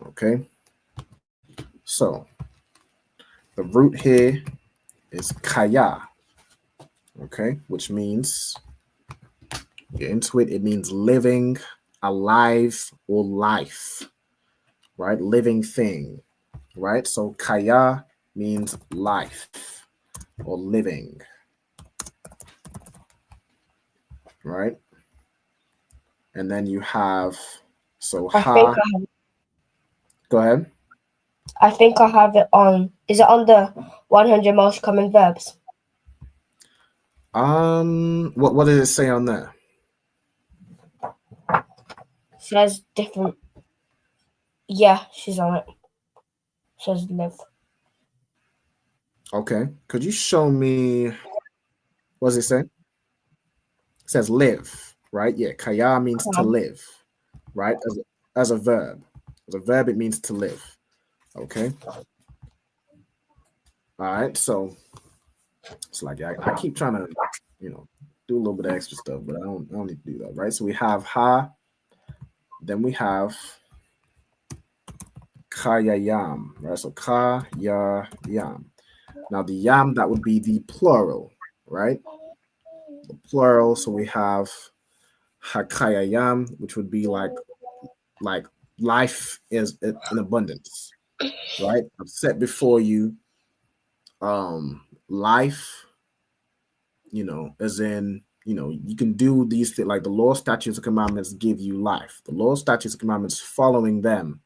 Speaker 12: Okay. So the root here is Kaya. Okay, which means, get into it, it means living, alive, or life. Right, living thing. Right, so Kaya means life or living. Right, and then you have, so Ha. Go ahead.
Speaker 16: I think I have it on. Is it on the 100 most common verbs?
Speaker 12: What does it say on there?
Speaker 16: Says different. Yeah, she's on it. Says live.
Speaker 12: Okay. Could you show me, what does it say? It says live, right? Yeah. Kaya means to live, right? As a verb. As a verb, it means to live. Okay. All right. So it's like I keep trying to, do a little bit of extra stuff, but I don't need to do that, right? So we have Ha, then we have Kayayam, right? So Ka-ya-yam. Now the yam, that would be the plural, right? The plural. So we have Hakayayam, which would be like life is in abundance, right? I've set before you life, as in, you can do these things like the law, statutes, and commandments give you life. The law, statutes, and commandments, following them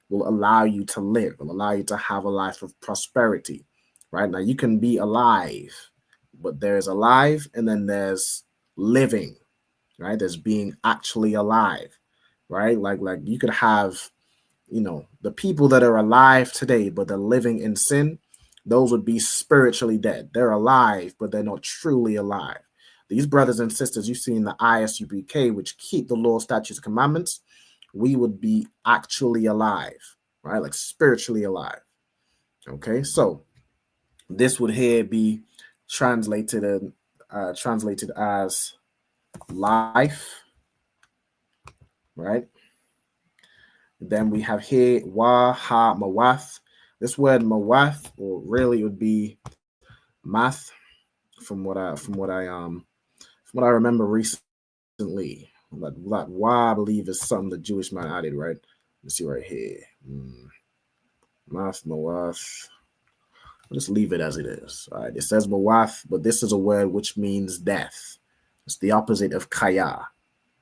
Speaker 12: will allow you to live, will allow you to have a life of prosperity, right? Now you can be alive, but there's alive and then there's living, right? There's being actually alive, right? Like you could have, the people that are alive today, but they're living in sin, those would be spiritually dead. They're alive, but they're not truly alive. These brothers and sisters you see in the ISUPK, which keep the law, statutes, commandments, we would be actually alive, right? Like spiritually alive. Okay, so this would here be translated as life, right? Then we have here wa ha mawath. This word mawath, or really would be math, from what I remember recently. That wa, I believe, is something the Jewish man added, right? Let's see right here. Math, mawath. I'll just leave it as it is. All right. It says mawath, but this is a word which means death. It's the opposite of kaya,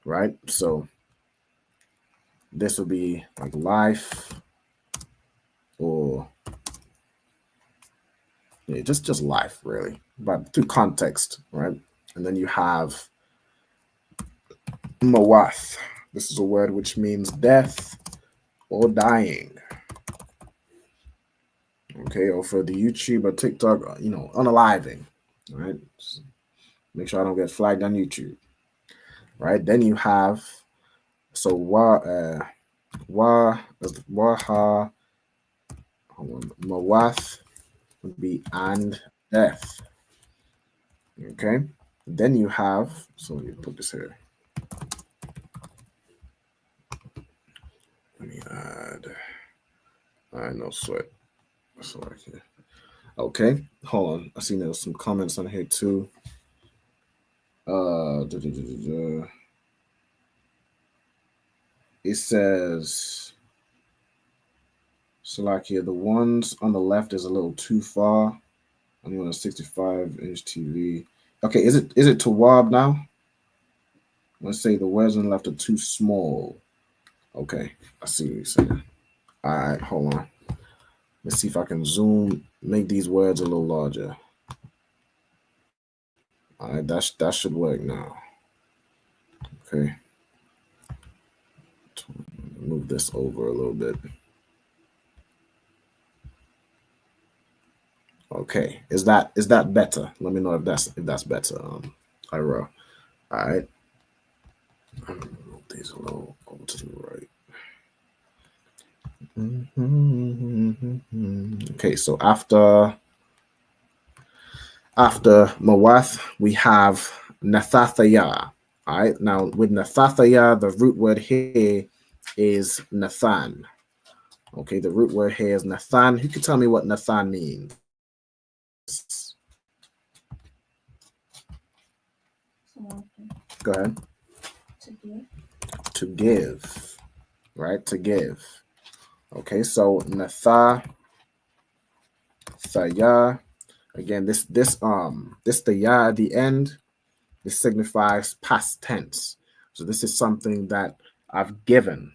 Speaker 12: right? So this would be like life, or just life, really, but through context, right? And then you have mawath. This is a word which means death or dying. Okay, or for the YouTube or TikTok, unaliving, right? Just make sure I don't get flagged on YouTube, right? Then you have, so mawath would be and death. Okay, then you have, so let me put this here. Let me add. All right, no sweat. So I can. Okay, hold on. I see there's some comments on here too. It says, Salakia, the ones on the left is a little too far. I'm on a 65-inch TV. Okay, is it Tawab now? Let's say the words on the left are too small. Okay, I see what you're saying. All right, hold on. Let's see if I can zoom, make these words a little larger. All right, that should work now. Okay. Move this over a little bit. Okay, is that better? Let me know if that's better. Ira. All right. I'm gonna move these a little over to the right. Okay, so after mawath, we have nathathaya. All right, now with nathathaya, the root word here is nathan. Okay, the root word here is nathan. Who can tell me what nathan means? Go ahead. To give. Right? To give. Okay, so natha thaya. Again, this the ya at the end, this signifies past tense. So this is something that I've given,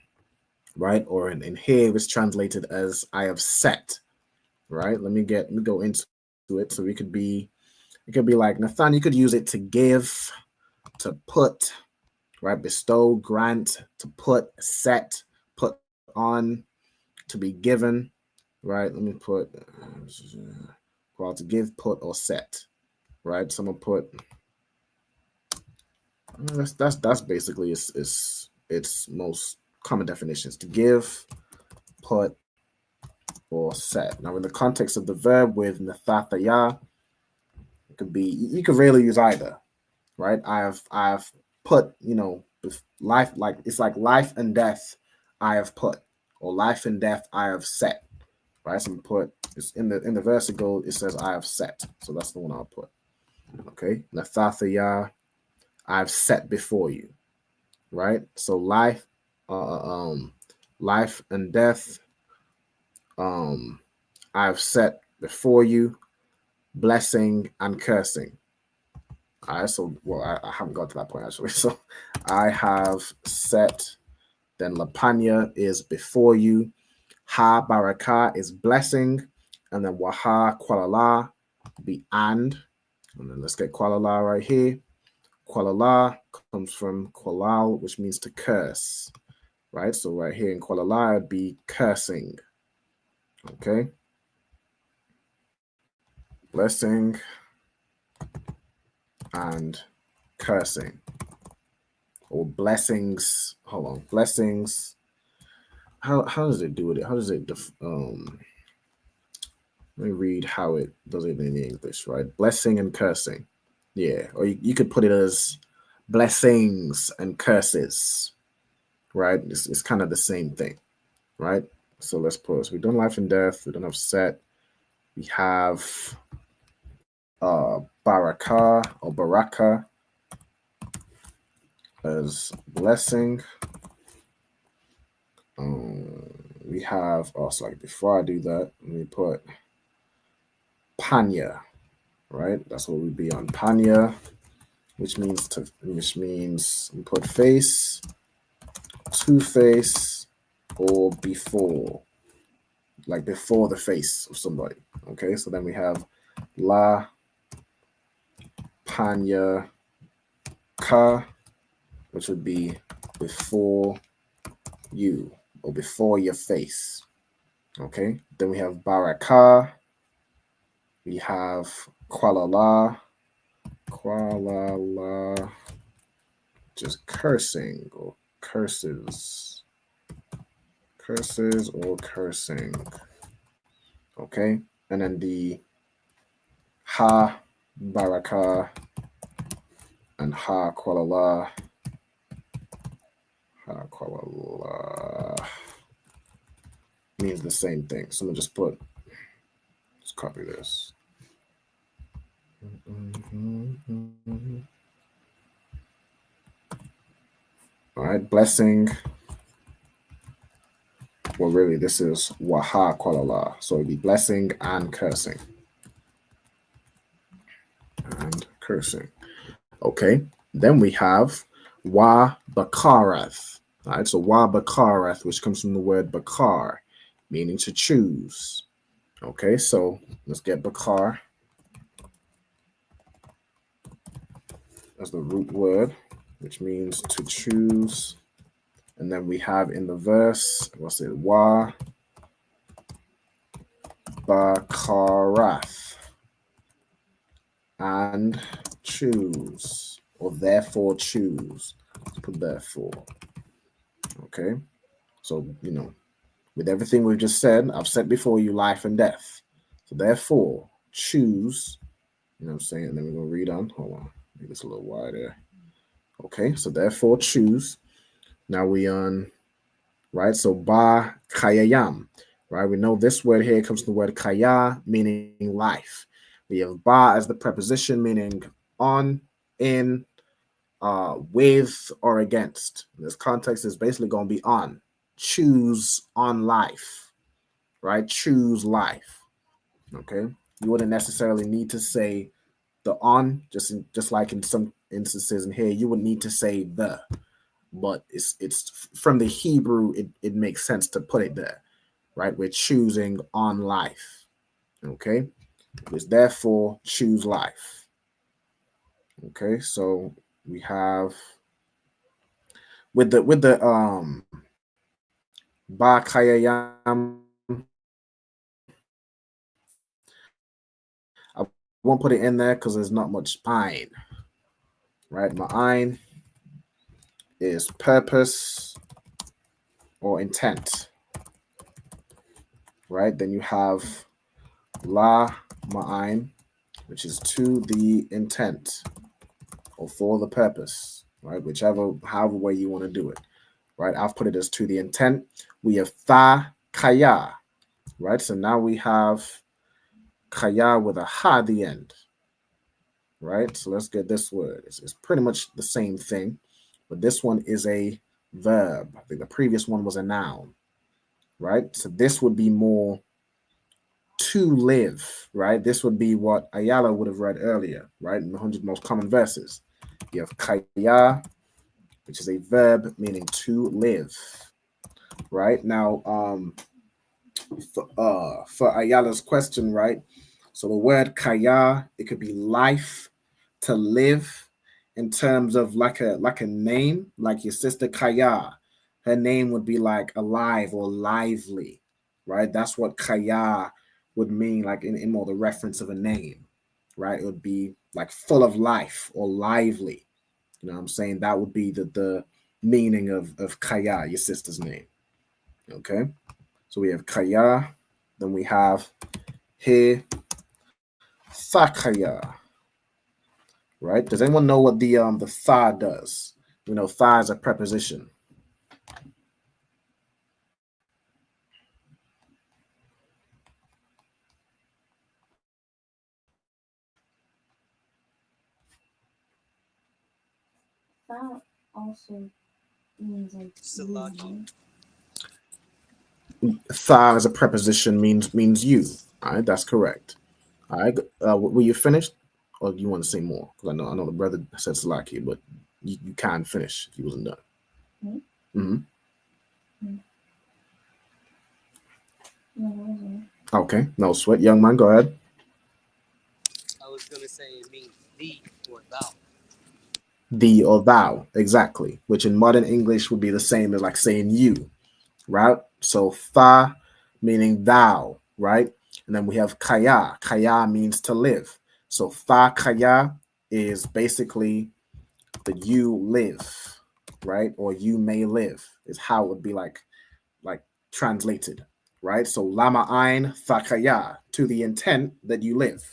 Speaker 12: right? Or in here it's translated as I have set. Right? Let me go into it. So it could be like Nathan, you could use it to give, to put, right? Bestow, grant, to put, set, put on, to be given, right? Let me put to give, put, or set, right? So I'm gonna put that's basically its most common definitions: to give, put, or set. Now in the context of the verb with nathathaya, it could be, you could really use either, right? I've put, life, like it's like life and death I have put, or life and death I have set, right? So I'm put, it's in the versicle, it says I have set, so that's the one I'll put. Okay, nathathaya, I've set before you, right? So life, life and death, I've set before you. blessing and cursing. All right, so I haven't got to that point actually. So I have set, then Lapanya is before you, Ha Baraka is blessing, and then Waha Kualala be and then let's get Kualala right here. Kualala comes from Kualal, which means to curse, right? So right here in Kualala, it'd be cursing, okay? Blessing and cursing, or blessings. Hold on, blessings. How does it do it? How does it let me read how it does it in English, right? Blessing and cursing. Yeah, or you could put it as blessings and curses, right? It's kind of the same thing, right? So let's pause. We've done life and death. We don't have set. We have baraka or baraka as blessing. We have sorry, before I do that, let me put panya, right? That's what we'd be on panya, which means we put face, to face, or before, like before the face of somebody. Okay, so then we have la panya ka, which would be before you or before your face. Okay, then we have baraka, we have kualala, just cursing or curses or cursing. Okay, and then the ha baraka and ha kualala means the same thing. So I'm gonna just copy this. All right, blessing. Well, really, this is waha kualala. So it'd be blessing and cursing. Okay, then we have wa bakarath. All right, so wa bakarath, which comes from the word bakar, meaning to choose. Okay, so let's get bakar as the root word, which means to choose. And then we have in the verse, what's it? Wa bakarath, and choose, or therefore choose. Let's put therefore. Okay, so with everything we've just said, I've set before you life and death. So therefore choose. You know what I'm saying? And then we're gonna read on. Hold on, make this a little wider. Okay, so therefore choose. Now we on, right? So ba kayayam, right? We know this word here comes from the word kaya, meaning life. We have ba as the preposition, meaning on, in, with, or against. In this context is basically going to be on. Choose on life, right? Choose life. Okay, you wouldn't necessarily need to say the on, just like in some instances in here, you would need to say the. But it's from the Hebrew, it makes sense to put it there, right? We're choosing on life. Okay, it's therefore choose life. Okay, so we have with the ba kayayam. I won't put it in there because there's not much ayn, right? Ma'ayn is purpose or intent, right? Then you have la ma'ayn, which is to the intent or for the purpose, right? However way you want to do it, right? I've put it as to the intent. We have tha kaya, right? So now we have kaya with a ha at the end, right? So let's get this word. It's pretty much the same thing, but this one is a verb. I think the previous one was a noun, right? So this would be more to live, right? This would be what Ayala would have read earlier, right? In the 100 most common verses. You have kaya, which is a verb meaning to live, right? Now, for Ayala's question, right? So the word kaya, it could be life, to live, in terms of like a name, like your sister Kaya. Her name would be like alive or lively, right? That's what kaya would mean, like in more the reference of a name, right? It would be like full of life or lively. You know what I'm saying? That would be the meaning of kaya, your sister's name. Okay. So we have kaya, then we have here thakaya. Right? Does anyone know what the tha does? You know, tha is a preposition.
Speaker 17: That also means like reason.
Speaker 12: Tha as a preposition means you. All right, that's correct. All right, were you finished, or do you want to say more? Because I know the brother said Salaki, but you can finish if he wasn't done.
Speaker 17: Hmm?
Speaker 12: Mm-hmm.
Speaker 17: Hmm. No, it wasn't.
Speaker 12: Okay, no sweat, young man. Go ahead.
Speaker 18: I was gonna say it means thee or thou.
Speaker 12: Thee or thou, exactly. Which in modern English would be the same as like saying you, right? So tha meaning thou, right? And then we have kaya. Kaya means to live. So tha kaya is basically the you live, right? Or you may live is how it would be like translated, right? So lama ein tha kaya, to the intent that you live,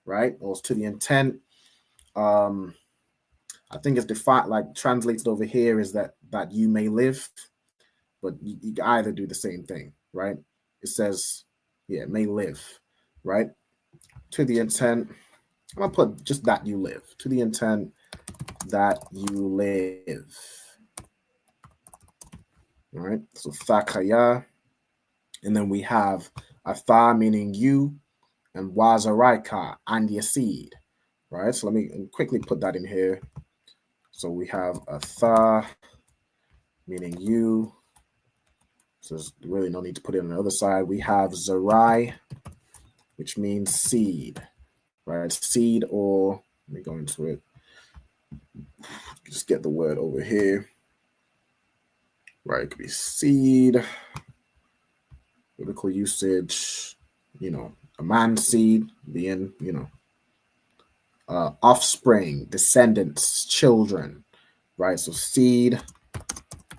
Speaker 12: right? Or to the intent, I think it's defined like translated over here is that you may live, but you either do the same thing, right? It says, yeah, may live, right? To the intent, I'm gonna put just that you live. To the intent that you live. All right. So thakaya. And then we have atha meaning you and wazaraika and your seed. Right. So let me quickly put that in here. So we have atha meaning you. So there's really no need to put it on the other side. We have zarai, which means seed, right? Seed, or let me go into it. Just get the word over here. Right, it could be seed, biblical usage, a man's seed being, offspring, descendants, children, right? So seed,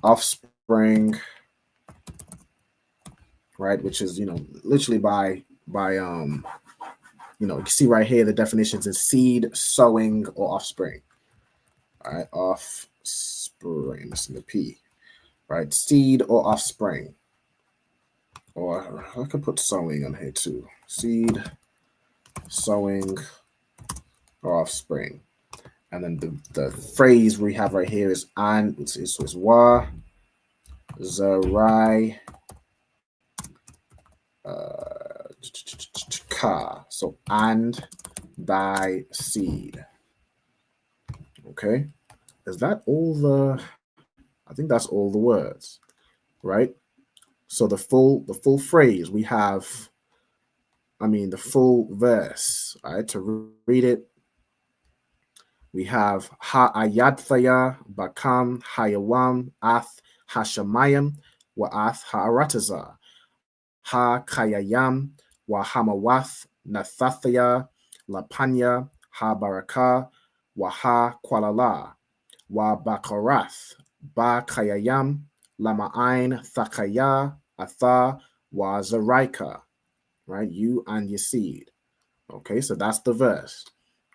Speaker 12: offspring, right? Which is, literally by you can see right here the definitions is seed, sowing, or offspring. All right, offspring, that's in the P, right? Seed or offspring. Or I could put sowing on here too. Seed, sowing, or offspring. And then the phrase we have right here is an, it's wa, zarai, ka. So and thy seed. Okay. Is that all I think that's all the words, right? So the full phrase we have, the full verse, right? To read it, we have ha'ayadthaya bakam hayawam ath hashamayam wa ath ha'arataza ha kayayam wa hamawath nathathaya lapanya ha baraka wa ha kwalala wa bakarath ba kayayam lama'ain thakaya atha wa zaraika, right? You and your seed. Okay, so that's the verse,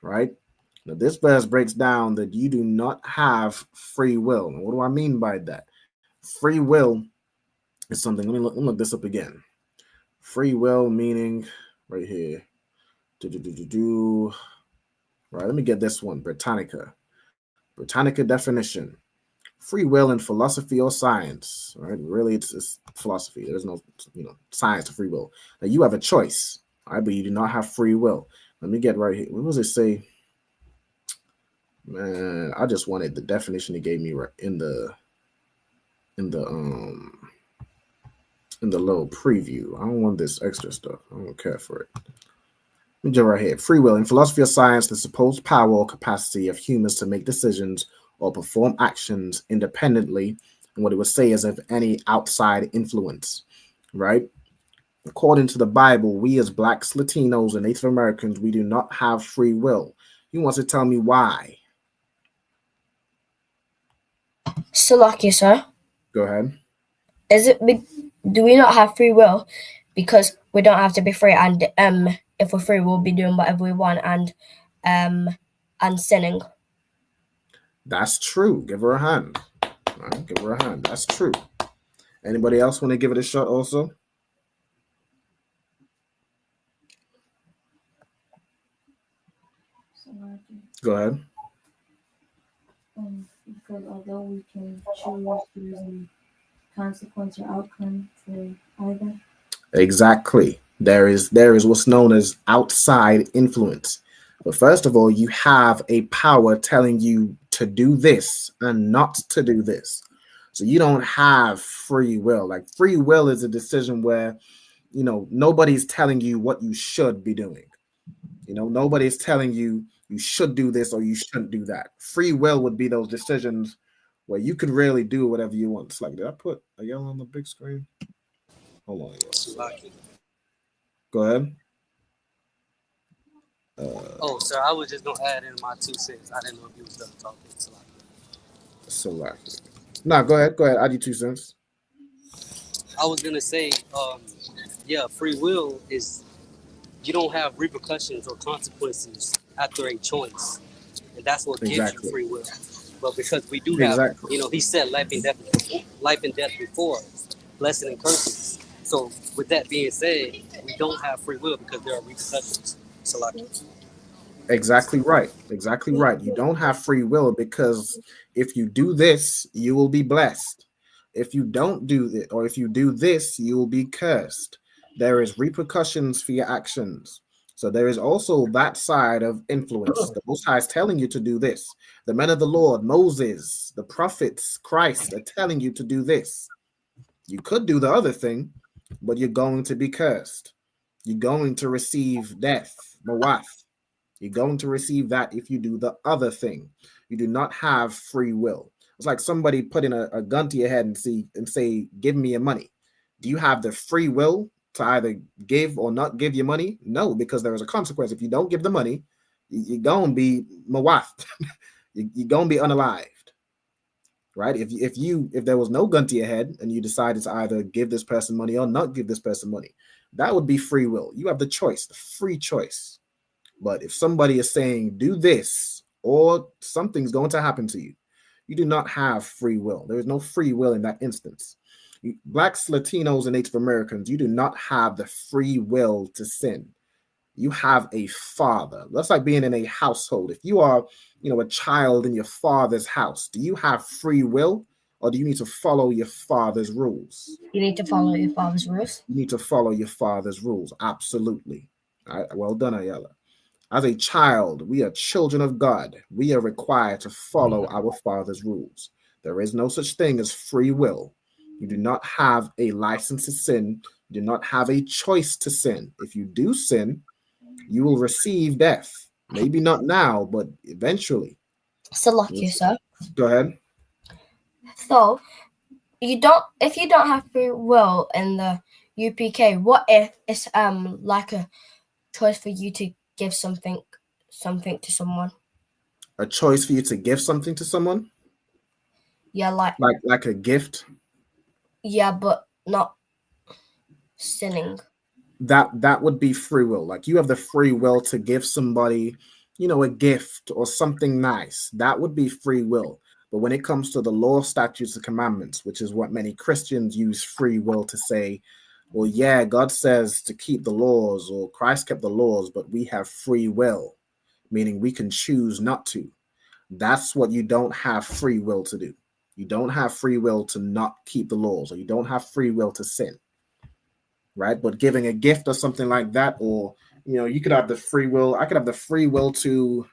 Speaker 12: right? Now, this verse breaks down that you do not have free will. Now, what do I mean by that? Free will is something. Let me look this up again. Free will meaning right here. Right, let me get this one. Britannica definition. free will in philosophy or science, right? Really, it's philosophy. There's no, science to free will. Now you have a choice, all right, but you do not have free will. Let me get right here. What does it say? Man, I just wanted the definition he gave me right in the little preview. I don't want this extra stuff. I don't care for it. Let me jump right here. Free will in philosophy of science, the supposed power or capacity of humans to make decisions or perform actions independently, and what it would say is of any outside influence, right? According to the Bible, we as Blacks, Latinos, and Native Americans, we do not have free will. He wants to tell me why.
Speaker 16: Salaki, sir.
Speaker 12: Go ahead.
Speaker 16: Do we not have free will because we don't have to be free, and if we're free, we'll be doing whatever we want and sinning?
Speaker 12: That's true. Give her a hand. All right, give her a hand. That's true. Anybody else want to give it a shot also? Go ahead.
Speaker 17: Because although we can choose, there's a consequence or outcome for either.
Speaker 12: Exactly. There is what's known as outside influence. But first of all, you have a power telling you to do this and not to do this. So you don't have free will. Like free will is a decision where, nobody's telling you what you should be doing. Nobody's telling you should do this or you shouldn't do that. Free will would be those decisions where you could really do whatever you want. It's like, did I put a yellow on the big screen? Hold on. Go ahead.
Speaker 18: Sir, I was just gonna add in my 2 cents. I didn't know if you was done talking.
Speaker 12: Select. No, go ahead. Add your 2 cents.
Speaker 18: I was gonna say, free will is you don't have repercussions or consequences after a choice, and that's what gives you free will. But because we do have, he said life and death before us, blessing and curses. So with that being said, we don't have free will because there are repercussions.
Speaker 12: Exactly right. You don't have free will because if you do this, you will be blessed. If you don't do it, or if you do this, you will be cursed. There is repercussions for your actions. So there is also that side of influence. The Most High is telling you to do this. The men of the Lord, Moses, the prophets, Christ are telling you to do this. You could do the other thing, but you're going to be cursed. You're going to receive death, mawaf. You're going to receive that if you do the other thing. You do not have free will. It's like somebody putting a gun to your head and say, give me your money. Do you have the free will to either give or not give your money? No, because there is a consequence. If you don't give the money, you're going to be mawaf. You're going to be unalived. Right? If there was no gun to your head and you decided to either give this person money or not give this person money, that would be free will. You have the choice, the free choice. But if somebody is saying, do this, or something's going to happen to you, you do not have free will. There is no free will in that instance. Blacks, Latinos, and Native Americans, you do not have the free will to sin. You have a father. That's like being in a household. If you are, a child in your father's house, do you have free will, or do you need to follow your father's rules?
Speaker 16: You need to follow your father's rules.
Speaker 12: You need to follow your father's rules. Absolutely. All right. Well done, Ayala. As a child, we are children of God. We are required to follow our Father's rules. There is no such thing as free will. You do not have a license to sin. You do not have a choice to sin. If you do sin, you will receive death. Maybe not now, but eventually.
Speaker 16: Salaki, sir.
Speaker 12: Go ahead.
Speaker 16: So, if you don't have free will in the UPK, what if it's like a choice for you to give something to someone?
Speaker 12: A choice for you to give something to someone?
Speaker 16: Yeah,
Speaker 12: like a gift?
Speaker 16: Yeah, but not sinning.
Speaker 12: That would be free will. Like you have the free will to give somebody, a gift or something nice. That would be free will. But when it comes to the law, statutes, and commandments, which is what many Christians use free will to say, well, yeah, God says to keep the laws, or Christ kept the laws, but we have free will, meaning we can choose not to. That's what you don't have free will to do. You don't have free will to not keep the laws, or you don't have free will to sin, right? But giving a gift or something like that, or, you know, you could have the free will. I could have the free will to,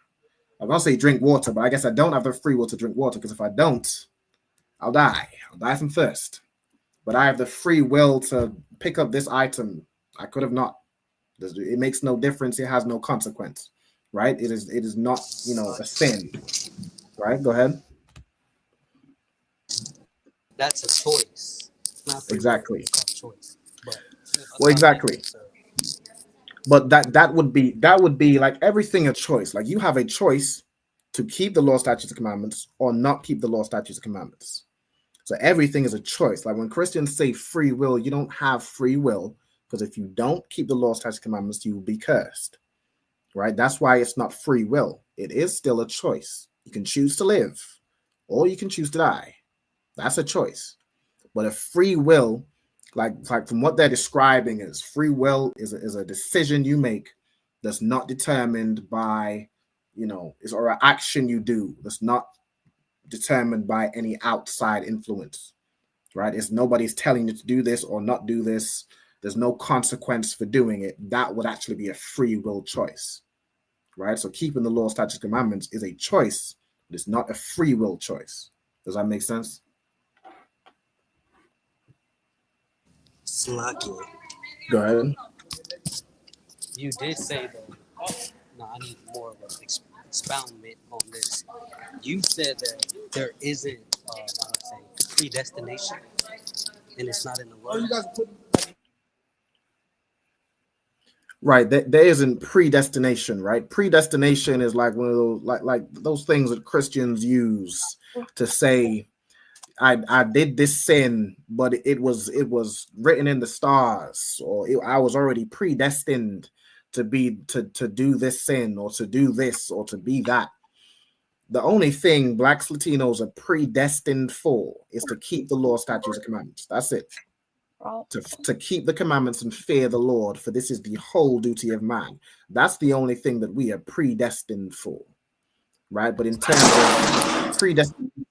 Speaker 12: I'm going to say drink water, but I guess I don't have the free will to drink water, because if I don't, I'll die. I'll die from thirst. But I have the free will to pick up this item. I could have not. It makes no difference. It has no consequence, right? It is not, you know, a sin, right? Go ahead.
Speaker 18: That's a choice. It's not free
Speaker 12: Exactly.
Speaker 18: will, it's called choice. But,
Speaker 12: Well, exactly. But that would be like everything a choice. Like you have a choice to keep the law, statutes, and commandments, or not keep the law, statutes, and commandments. So everything is a choice. Like when Christians say free will, you don't have free will, because if you don't keep the law, statutes, and commandments, you will be cursed, right? That's why it's not free will. It is still a choice. You can choose to live, or you can choose to die. That's a choice. But a free will, like from what they're describing, is free will is a decision you make that's not determined by, you know, or an action you do that's not determined by any outside influence, right? It's nobody's telling you to do this or not do this. There's no consequence for doing it. That would actually be a free will choice, right? So keeping the law, statutes, commandments is a choice, but it's not a free will choice. Does that make sense?
Speaker 18: Slacky.
Speaker 12: Go ahead.
Speaker 18: You did say that. No, I need more of an expoundment on this. You said that there isn't, predestination, and it's not in the word.
Speaker 12: Right, there isn't predestination, right? Predestination is like one of those like those things that Christians use to say, I did this sin, but it was written in the stars, or I was already predestined to do this sin, or to do this, or to be that. The only thing Blacks, Latinos are predestined for is to keep the law, statutes, and commandments. That's it. To keep the commandments and fear the Lord, for this is the whole duty of man. That's the only thing that we are predestined for, right? But in terms of predestination,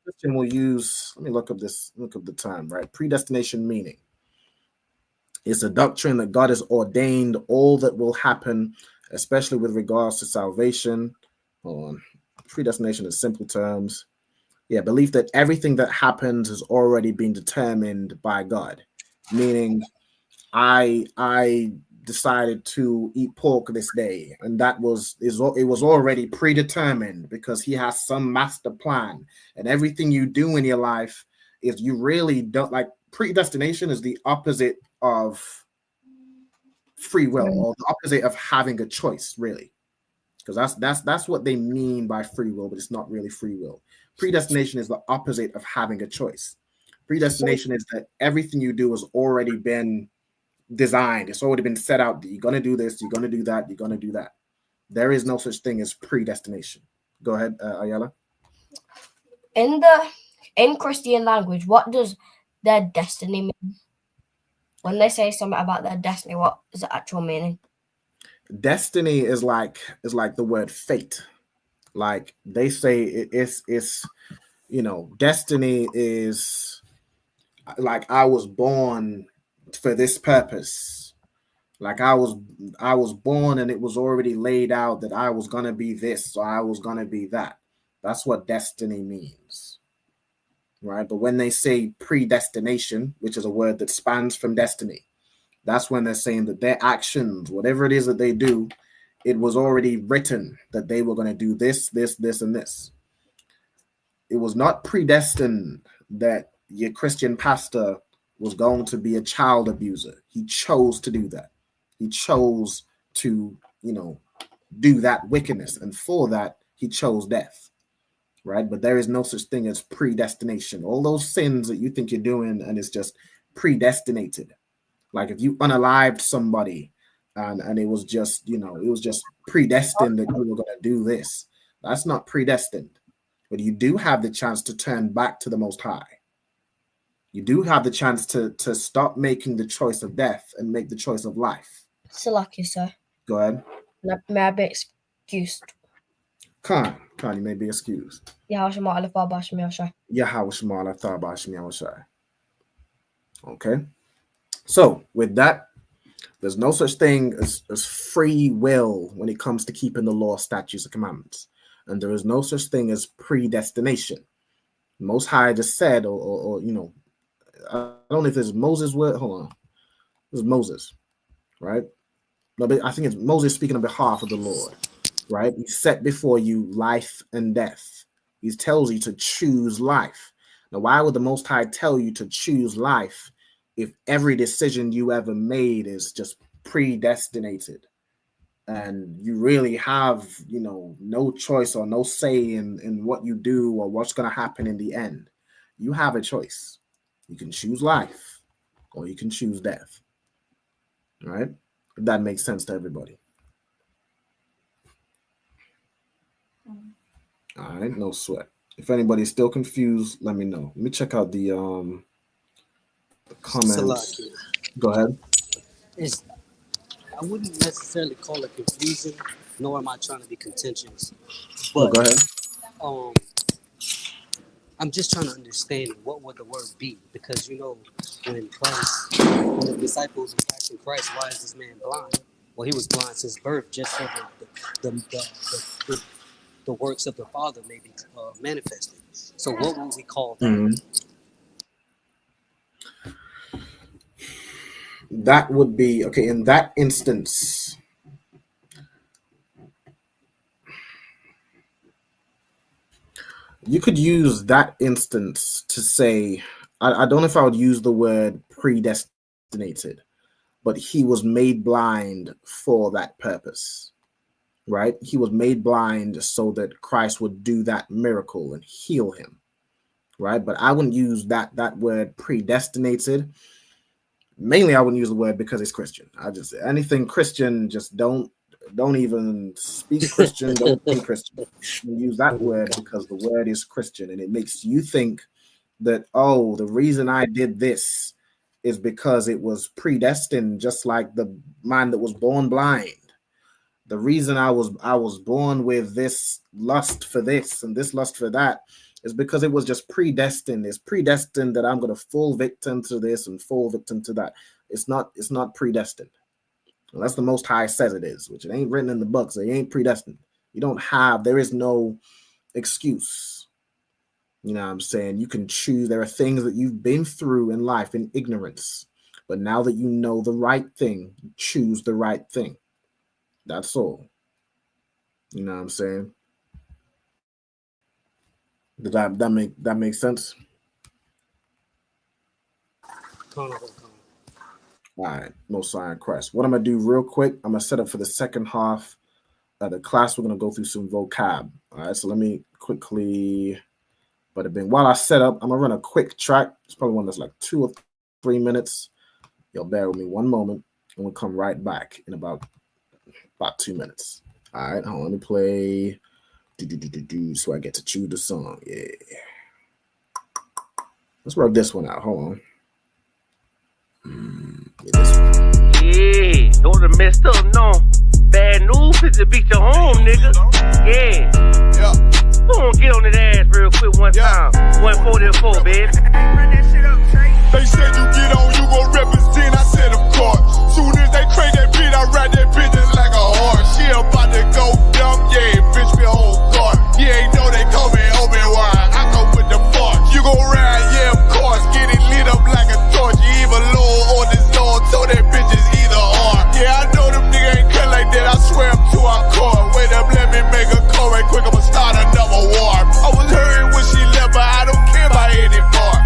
Speaker 12: Christian will use, let me look up the term, right? Predestination meaning. It's a doctrine that God has ordained all that will happen, especially with regards to salvation. Hold on. Predestination in simple terms. Yeah, belief that everything that happens has already been determined by God. Meaning, I decided to eat pork this day, and it was already predetermined, because He has some master plan, and everything you do in your life is, you really don't, like, predestination is the opposite of free will, or the opposite of having a choice, really, because that's what they mean by free will, but it's not really free will. Predestination is the opposite of having a choice. Predestination is that everything you do has already been designed. It's already been set out that you're going to do this, you're going to do that, you're going to do that. There is no such thing as predestination. Go ahead, Ayala.
Speaker 16: In Christian language, what does their destiny mean? When they say something about their destiny, what is the actual meaning?
Speaker 12: Destiny is like the word fate. Like they say it's you know, destiny is like, I was born for this purpose. Like I was born and it was already laid out that I was gonna be this, or I was gonna be that. That's what destiny means, right? But when they say predestination, which is a word that spans from destiny, that's when they're saying that their actions, whatever it is that they do, it was already written that they were going to do this, this, this, and this. It was not predestined that your Christian pastor was going to be a child abuser. He chose to do that. He chose to, you know, do that wickedness. And for that, he chose death, right? But there is no such thing as predestination. All those sins that you think you're doing, and it's just predestinated. Like if you unalived somebody and it was just, you know, it was just predestined that you were going to do this. That's not predestined. But you do have the chance to turn back to the Most High. You do have the chance to stop making the choice of death and make the choice of life.
Speaker 16: Salaki, sir.
Speaker 12: Go ahead.
Speaker 16: May I be excused?
Speaker 12: Khan, you may be excused.
Speaker 16: Yahweh Shema Alafah Bashmi Ashai.
Speaker 12: Yahweh Shema Alafah Bashmi Ashai. Okay. So with that, there's no such thing as free will when it comes to keeping the law, statutes, and commandments. And there is no such thing as predestination. Most High just said, or you know, I don't know if it's Moses' word. Hold on. It was Moses, right? No, but I think it's Moses speaking on behalf of the Lord, right? He set before you life and death. He tells you to choose life. Now, why would the Most High tell you to choose life if every decision you ever made is just predestinated and you really have, you know, no choice or no say in what you do or what's going to happen in the end? You have a choice. You can choose life or you can choose death. All right? If that makes sense to everybody. All right, no sweat. If anybody's still confused, let me know. Let me check out the comments. Go ahead.
Speaker 18: I wouldn't necessarily call it confusion, nor am I trying to be contentious. But
Speaker 12: go ahead.
Speaker 18: I'm just trying to understand what would the word be, because you know when the disciples were asking Christ, why is this man blind? Well, he was blind since birth, just so the works of the Father may be manifested. So what would we call that?
Speaker 12: Mm-hmm. That would be, okay, in that instance, you could use that instance to say, I don't know if I would use the word predestinated, but he was made blind for that purpose, right? He was made blind so that Christ would do that miracle and heal him, right? But I wouldn't use that word predestinated. Mainly, I wouldn't use the word because it's Christian. I just, anything Christian, just don't even speak Christian. Don't think Christian. You use that word because the word is Christian, and it makes you think that, oh, the reason I did this is because it was predestined, just like the man that was born blind. The reason I was born with this lust for this and this lust for that is because it was just predestined. It's predestined that I'm going to fall victim to this and fall victim to that. It's not predestined. Unless the Most High says it is, which it ain't written in the books. It ain't predestined. There is no excuse. You know what I'm saying? You can choose. There are things that you've been through in life in ignorance. But now that you know the right thing, you choose the right thing. That's all. You know what I'm saying? Did that make sense? All right, Most High in Christ. What I'm gonna do real quick, I'm gonna set up for the second half of the class. We're gonna go through some vocab. All right, so let me quickly, while I set up, I'm gonna run a quick track. It's probably one that's like 2 or 3 minutes. Y'all bear with me one moment, and we'll come right back in about 2 minutes. All right, hold on, let me play. So I get to choose the song. Yeah. Let's work this one out. Hold on.
Speaker 19: Yeah, don't have messed up, no. Bad news is to beat your home, nigga. Yeah. Go on, get on that ass real quick one time. 144, baby.
Speaker 6: They said you get on, you gon' represent. I said, of course. Soon as they crank that beat, I ride that bitch just like a horse. She about to go dumb, yeah, bitch, me whole guard. You ain't know they call me Obi-Wan. I go with the force. You gon' ride, yeah, of course. Get it lit up like a torch. You even low on this door, so that bitch is either or. Yeah, I know them niggas ain't cut like that. I swear I'm too hardcore. Wait up, let me make a call right quick. I'ma start another war. I was hurting when she left, but I don't care about any part.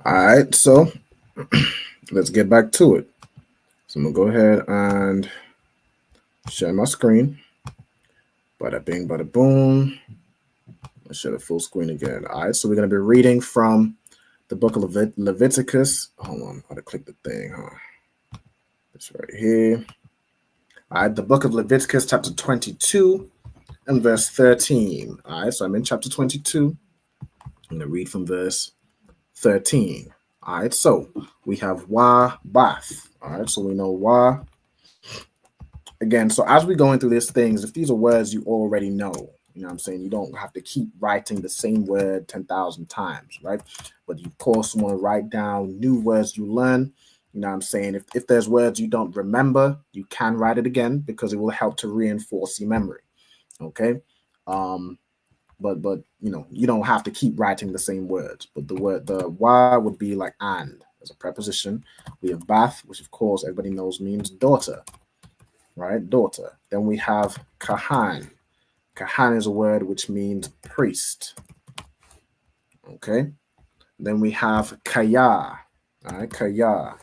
Speaker 12: All right, so let's get back to it. So I'm gonna go ahead and share my screen. Bada bing, bada boom. Let's share the full screen again. All right, so we're gonna be reading from the book of Leviticus. Hold on, I gotta click the thing, huh? It's right here. All right, the book of Leviticus, chapter 22 and verse 13. All right, so I'm in chapter 22. I'm gonna read from verse 13. All right, so we have wa bath. All right, so we know wa. Again, so as we're going through these things, if these are words you already know, you know what I'm saying? You don't have to keep writing the same word 10,000 times, right? But you, of course, want to write down new words you learn. You know what I'm saying? If there's words you don't remember, you can write it again because it will help to reinforce your memory. Okay? But you know, you don't have to keep writing the same words. But the wa would be like and as a preposition. We have bath, which of course everybody knows means daughter. Right? Daughter. Then we have kahan. Kahan is a word which means priest. Okay. Then we have kaya. All right, kaya.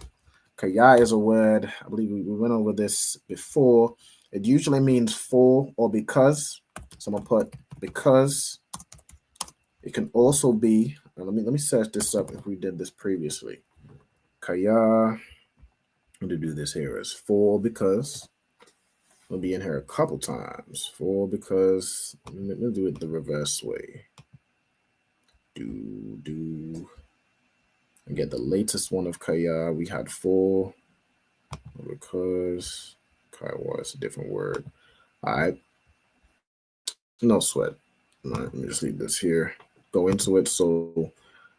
Speaker 12: Kaya is a word, I believe we went over this before. It usually means for or because. So I'm gonna put because. It can also be, let me search this up if we did this previously. Kaya. I'm gonna do this here as for because. We'll be in here a couple times. For because let me do it the reverse way. Do and get the latest one of kaya. We had for because kaya was a different word. All right. No sweat. All right, let me just leave this here. Go into it. So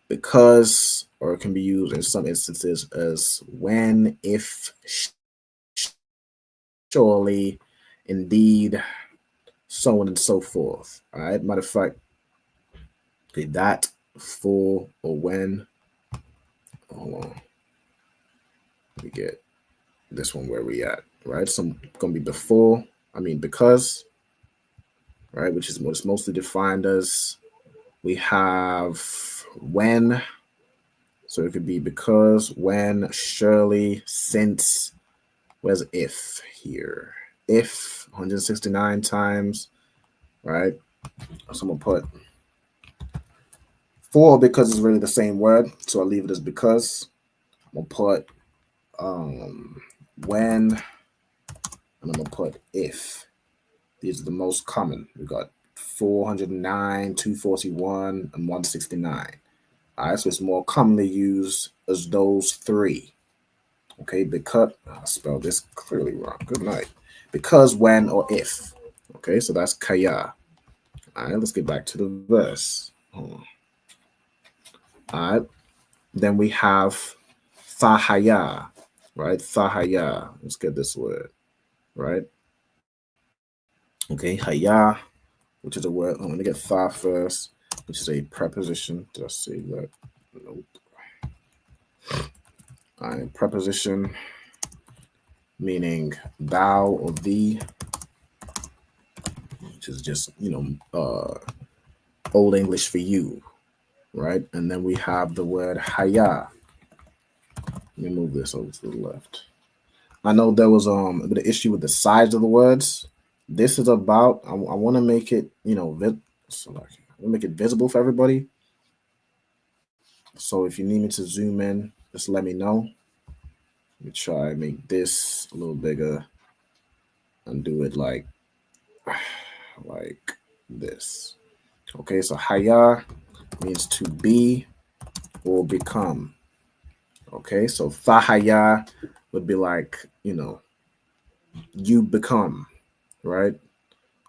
Speaker 12: because, or it can be used in some instances as when, if, surely, indeed, so on and so forth. All right. Matter of fact, okay, that, for, or when. Hold on. We get this one where we at, right? So I'm gonna be before. I mean because, right? Which is what's mostly defined as. We have when. So it could be because, when, surely, since. Where's if here? If 169 times, right? So I'm gonna put for because it's really the same word. So I'll leave it as because. I'm gonna put when, and I'm gonna put if. These are the most common. We got 409, 241, and 169. All right, so it's more commonly used as those three. Okay, because I spelled this clearly wrong. Good night. Because, when, or if. Okay, so that's kaya. All right, let's get back to the verse. Hold on. All right, then we have thahaya, right? Thahaya. Let's get this word, right? Okay, haya, which is a word. I'm going to get tha first, which is a preposition. Did I say that? Nope. All right, preposition meaning thou or thee, which is just, Old English for you, right? And then we have the word haya. Let me move this over to the left. I know there was a bit of issue with the size of the words. This is about, I want to make it, make it visible for everybody. So if you need me to zoom in, just let me know. Let me try and make this a little bigger and do it like this. Okay, so haya means to be or become. Okay, so thahaya would be like, you become, right?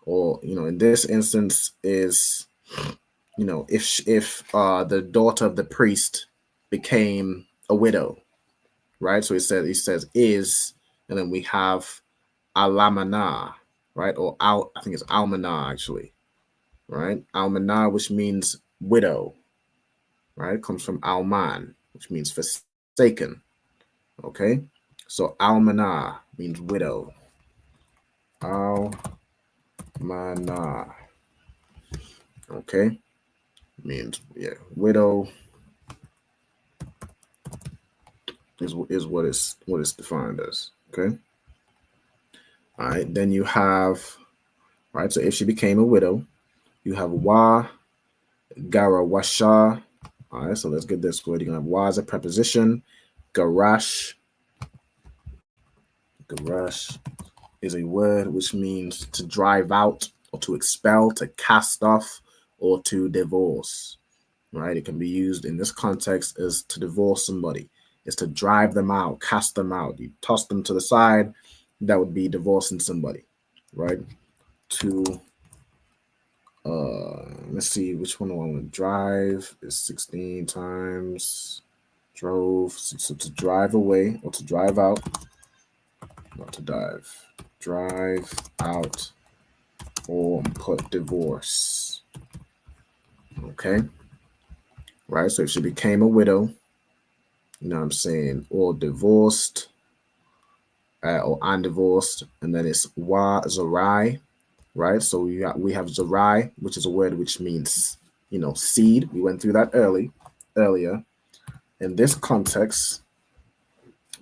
Speaker 12: Or, in this instance is, if the daughter of the priest became a widow, right? So he says is, and then we have alamana, right? Or I think it's almana actually, right? Almana, which means widow, right? Comes from alman, which means forsaken. Okay, so almana means widow. Almana. Okay, means widow. is what it's defined as. Okay. All right. Then you have, right. So if she became a widow, you have wa gara washa. All right. So let's get this word. You're gonna have wa as a preposition. Garash. Garash is a word which means to drive out or to expel, to cast off, or to divorce. Right? It can be used in this context as to divorce somebody. It's to drive them out, cast them out. You toss them to the side. That would be divorcing somebody, right? To let's see which one I want to drive is 16 times drove. So to drive away or to drive out, not to dive, drive out, or put divorce. Okay. Right, so if she became a widow, you know what I'm saying, or divorced, or undivorced, and then it's wa zarai, right? So we have zarai, which is a word which means, you know, seed. We went through that earlier. In this context,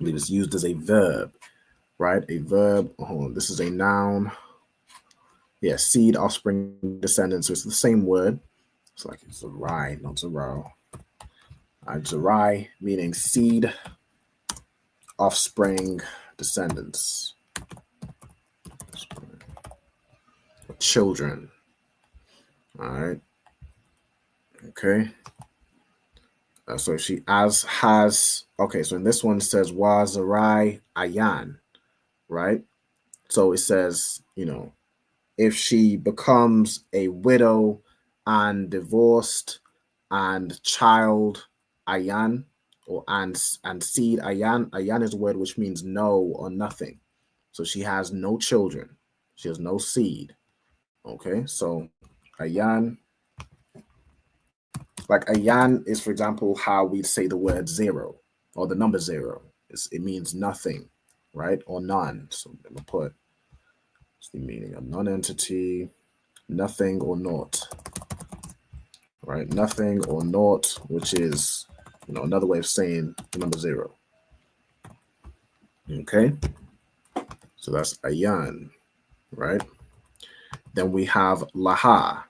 Speaker 12: it is used as a verb, right? A verb. This is a noun. Yeah, seed, offspring, descendants. So it's the same word. It's like it's zarai, not zarao. Zarai meaning seed, offspring, descendants, children. All right. Okay. So she has. Okay. So in this one it says wa zarai ayan, right? So it says, you know, if she becomes a widow and divorced and child ayan, or and seed ayan. Ayan is a word which means no or nothing. So she has no children. She has no seed. Okay, so ayan, like ayan is, for example, how we say the word zero or the number zero. It means nothing, right? Or none. So I'm gonna put the meaning of non-entity, nothing or naught. Right, nothing or naught, which is, you know, another way of saying the number zero. Okay, so that's ayan, right? Then we have laha,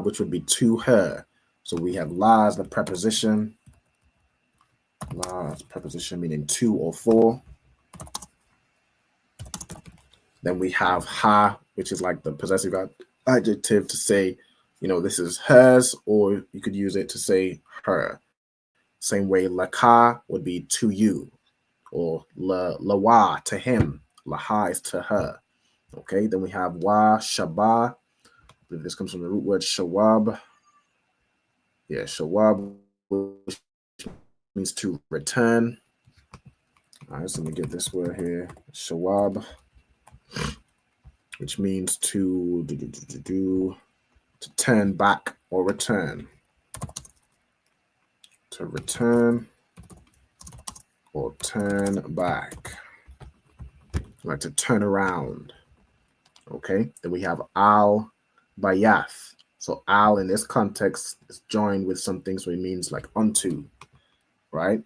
Speaker 12: which would be to her. So we have la as the preposition, la as preposition meaning to or for. Then we have ha, which is like the possessive adjective to say, you know, this is hers, or you could use it to say her. Same way laka would be to you, or lawa to him. Laha is to her. Okay, then we have wa shaba. I believe this comes from the root word shawab. Yeah, shawab, which means to return. All right, so let me get this word here. Shawab, which means to turn back or return. To return or turn back. Like to turn around. Okay, then we have al bayath. So al in this context is joined with something, so it means like unto, right?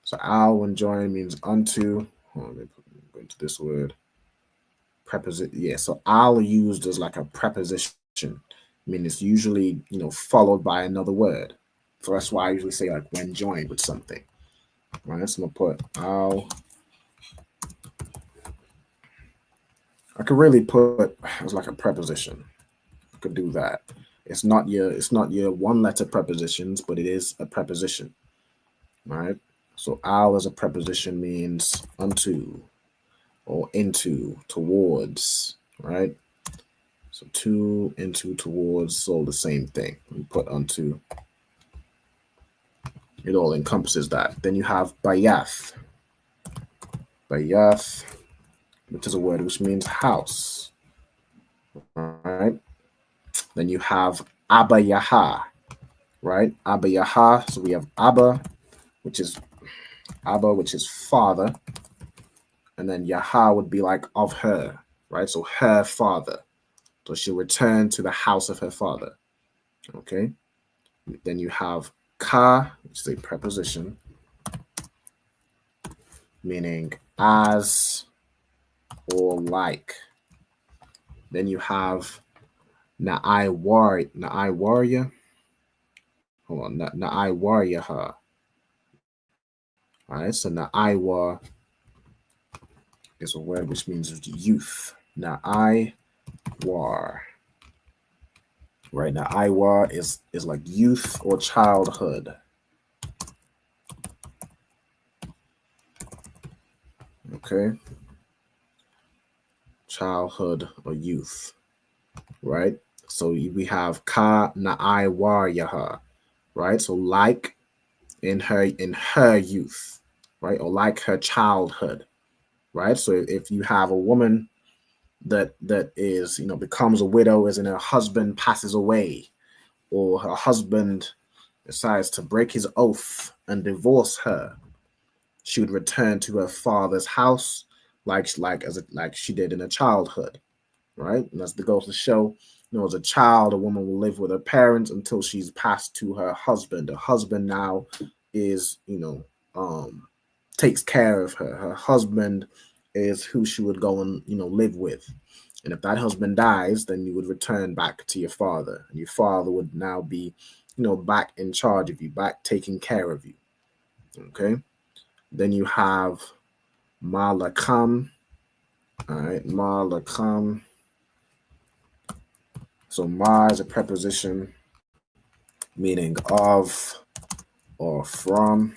Speaker 12: So al when joined means unto. Let me go into this word. Preposition. Yeah, so al used as like a preposition. I mean, it's usually, you know, followed by another word. So that's why I usually say like when joined with something. Right, so I'm gonna put al. I could really put as like a preposition. I could do that. It's not your one letter prepositions, but it is a preposition. All right. So al as a preposition means unto or into, towards, right? So to, into, towards, all the same thing. We put unto. It all encompasses that. Then you have bayath. Bayath, which is a word which means house. All right. Then you have Abba Yaha, right? Abba Yaha. So we have Abba, which is father. And then Yaha would be like of her, right? So her father. So she'll return to the house of her father. Okay. Then you have Ka, which is a preposition. meaning as or like. Then you have Na'ai Hold on, Na'ai All right, so Na'ai is a word which means youth. Na'ai war. Right now, Na'ai is like youth or childhood. Okay, childhood or youth. Right. So we have Ka Na'ai Yaha. Right. So like in her youth. Right, or like her childhood. Right. So if you have a woman that is, becomes a widow as in her husband passes away, or her husband decides to break his oath and divorce her, she would return to her father's house like she did in her childhood. Right. And that's the goes to show, as a child, a woman will live with her parents until she's passed to her husband. The husband now is, takes care of her. Her husband is who she would go and, live with. And if that husband dies, then you would return back to your father. And your father would now be, back in charge of you, back taking care of you. Okay. Then you have Malakam. All right. Malakam. So ma is a preposition meaning of or from.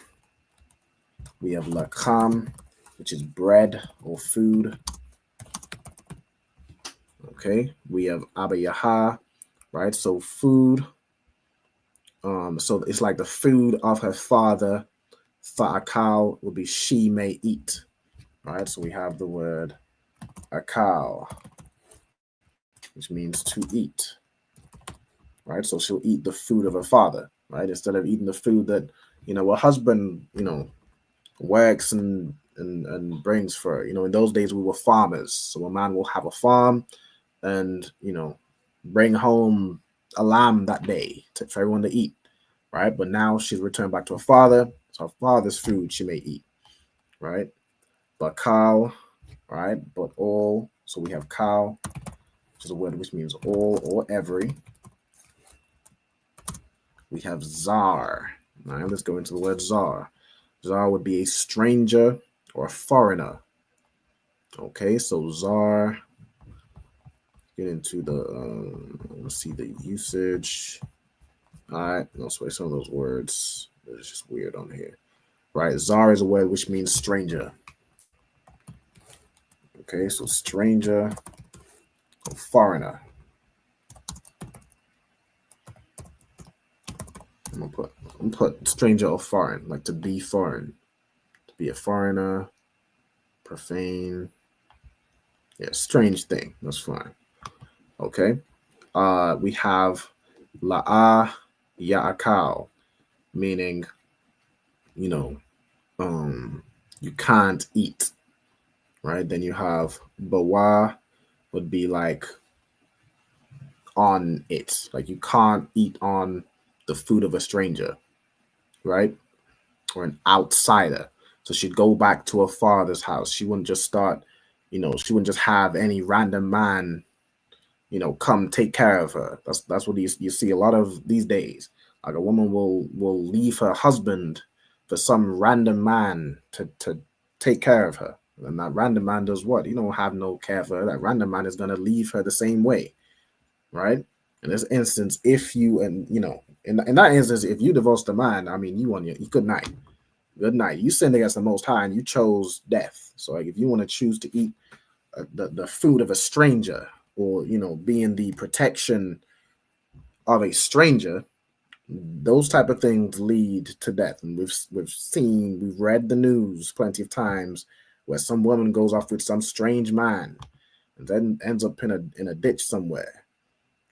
Speaker 12: We have lakam, which is bread or food. Okay, we have abayaha, right? So food. So it's like the food of her father. Fa'akal would be she may eat. Right? So we have the word akal, which means to eat. Right? So she'll eat the food of her father, right? Instead of eating the food that, her husband, works and brings for her. In those days we were farmers. So a man will have a farm and, bring home a lamb that day for everyone to eat, right? But now she's returned back to her father. So her father's food she may eat, right? But kal, right? But all. So we have kal, which is a word which means all or every. We have zar. All right, let's go into the word zar. Zar would be a stranger or a foreigner. Okay, so zar. Get into the let's see the usage. All right, let's wait some of those words. It's just weird on here. Right, zar is a word which means stranger. Okay, so stranger or foreigner. I'm gonna put stranger or foreign, like to be foreign, to be a foreigner, profane. Yeah, strange thing. That's fine. Okay. We have la'a ya'akal, meaning, you can't eat. Right. Then you have bawa would be like on it, like you can't eat on the food of a stranger, right? Or an outsider. So she'd go back to her father's house. She wouldn't just start, she wouldn't just have any random man, come take care of her. That's what you see a lot of these days. Like a woman will leave her husband for some random man to take care of her. And that random man does what? He don't have no care for her. That random man is gonna leave her the same way. Right? In this instance, if you in that instance, if you divorce the man, I mean, you on your good night. Good night. You sinned against the Most High and you chose death. So like, if you want to choose to eat the food of a stranger, or be in the protection of a stranger, those type of things lead to death. And we've read the news plenty of times where some woman goes off with some strange man and then ends up in a ditch somewhere.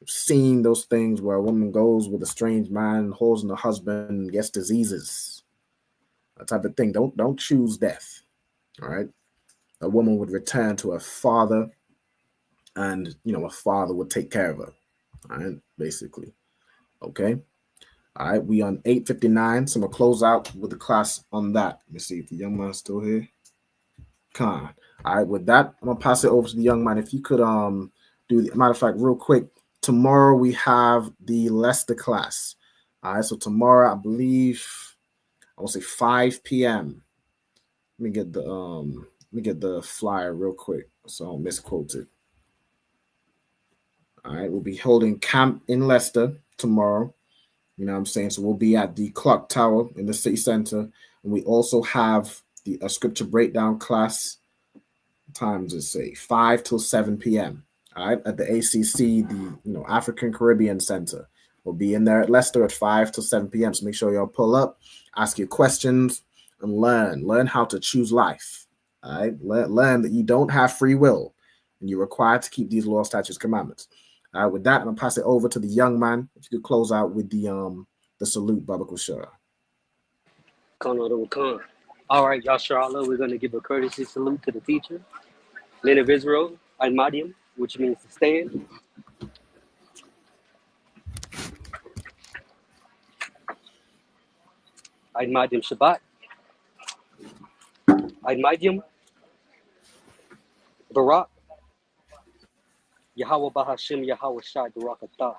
Speaker 12: We've seen those things where a woman goes with a strange man, holes in her husband, gets diseases. That type of thing. Don't choose death. All right. A woman would return to her father, and a father would take care of her. All right, basically. Okay. All right, we on 8:59. So I'm gonna close out with the class on that. Let me see if the young man's still here. Con. All right, with that, I'm gonna pass it over to the young man. If you could do the matter of fact, real quick, tomorrow we have the Leicester class. All right, so tomorrow I believe I will say 5 p.m. Let me get the flyer real quick so I don't misquote it. All right, we'll be holding camp in Leicester tomorrow. You know what I'm saying? So we'll be at the Clock Tower in the city center. And we also have the scripture breakdown class. Times is say 5 till 7 p.m. All right, at the ACC, the African Caribbean Center. We'll be in there at Leicester at 5 till 7 p.m. So make sure y'all pull up, ask your questions, and learn how to choose life. All right, learn that you don't have free will, and you're required to keep these laws, statutes, commandments. All right, with that, I'm gonna pass it over to the young man. If you could close out with the salute, Baba Kushara.
Speaker 18: All right, Yasharallah, we're gonna give a courtesy salute to the teacher, men of Israel, Al-Madiam, which means to stand. Al-Madiam Shabbat. Al-Madiam Barak. Yahweh Bahashim Yahweh Shai Barakatah.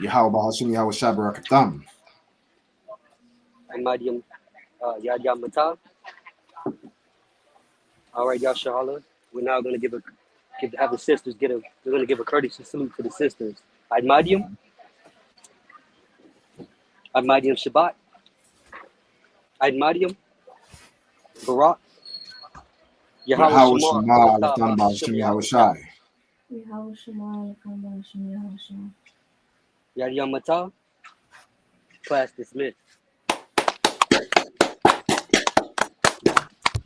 Speaker 12: Yahweh Bahashim Yahweh Shai Barakatam.
Speaker 18: Al-Madiam Yad Yamata. All right, Yasharallah. We're now gonna have the sisters we're gonna give a courtesy salute to the sisters. Al-Madiam. Al-Madiam Shabbat. Al-Madiam Barak.
Speaker 12: Yahweh Shema Lakan Bahashim Yahweh Shai.
Speaker 17: Yahweh Shema Lakan Bahashim Yahweh Shai.
Speaker 18: Yad Yamata. Class dismissed.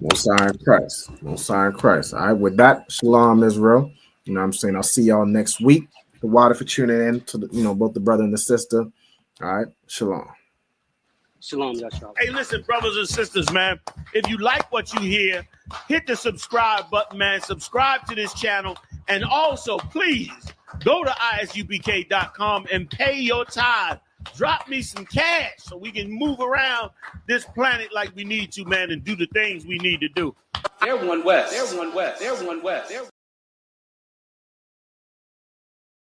Speaker 12: Most High in Christ. Most High in Christ. All right, with that, Shalom, Israel. You know what I'm saying? I'll see y'all next week. The water for tuning in to both the brother and the sister. All right, Shalom.
Speaker 18: Shalom, Yashar.
Speaker 3: Hey, listen, brothers and sisters, man. If you like what you hear, hit the subscribe button, man. Subscribe to this channel. And also, please, go to ISUPK.com and pay your tithe. Drop me some cash so we can move around this planet like we need to, man, and do the things we need to do.
Speaker 20: They're one West. They're one West. They're one West.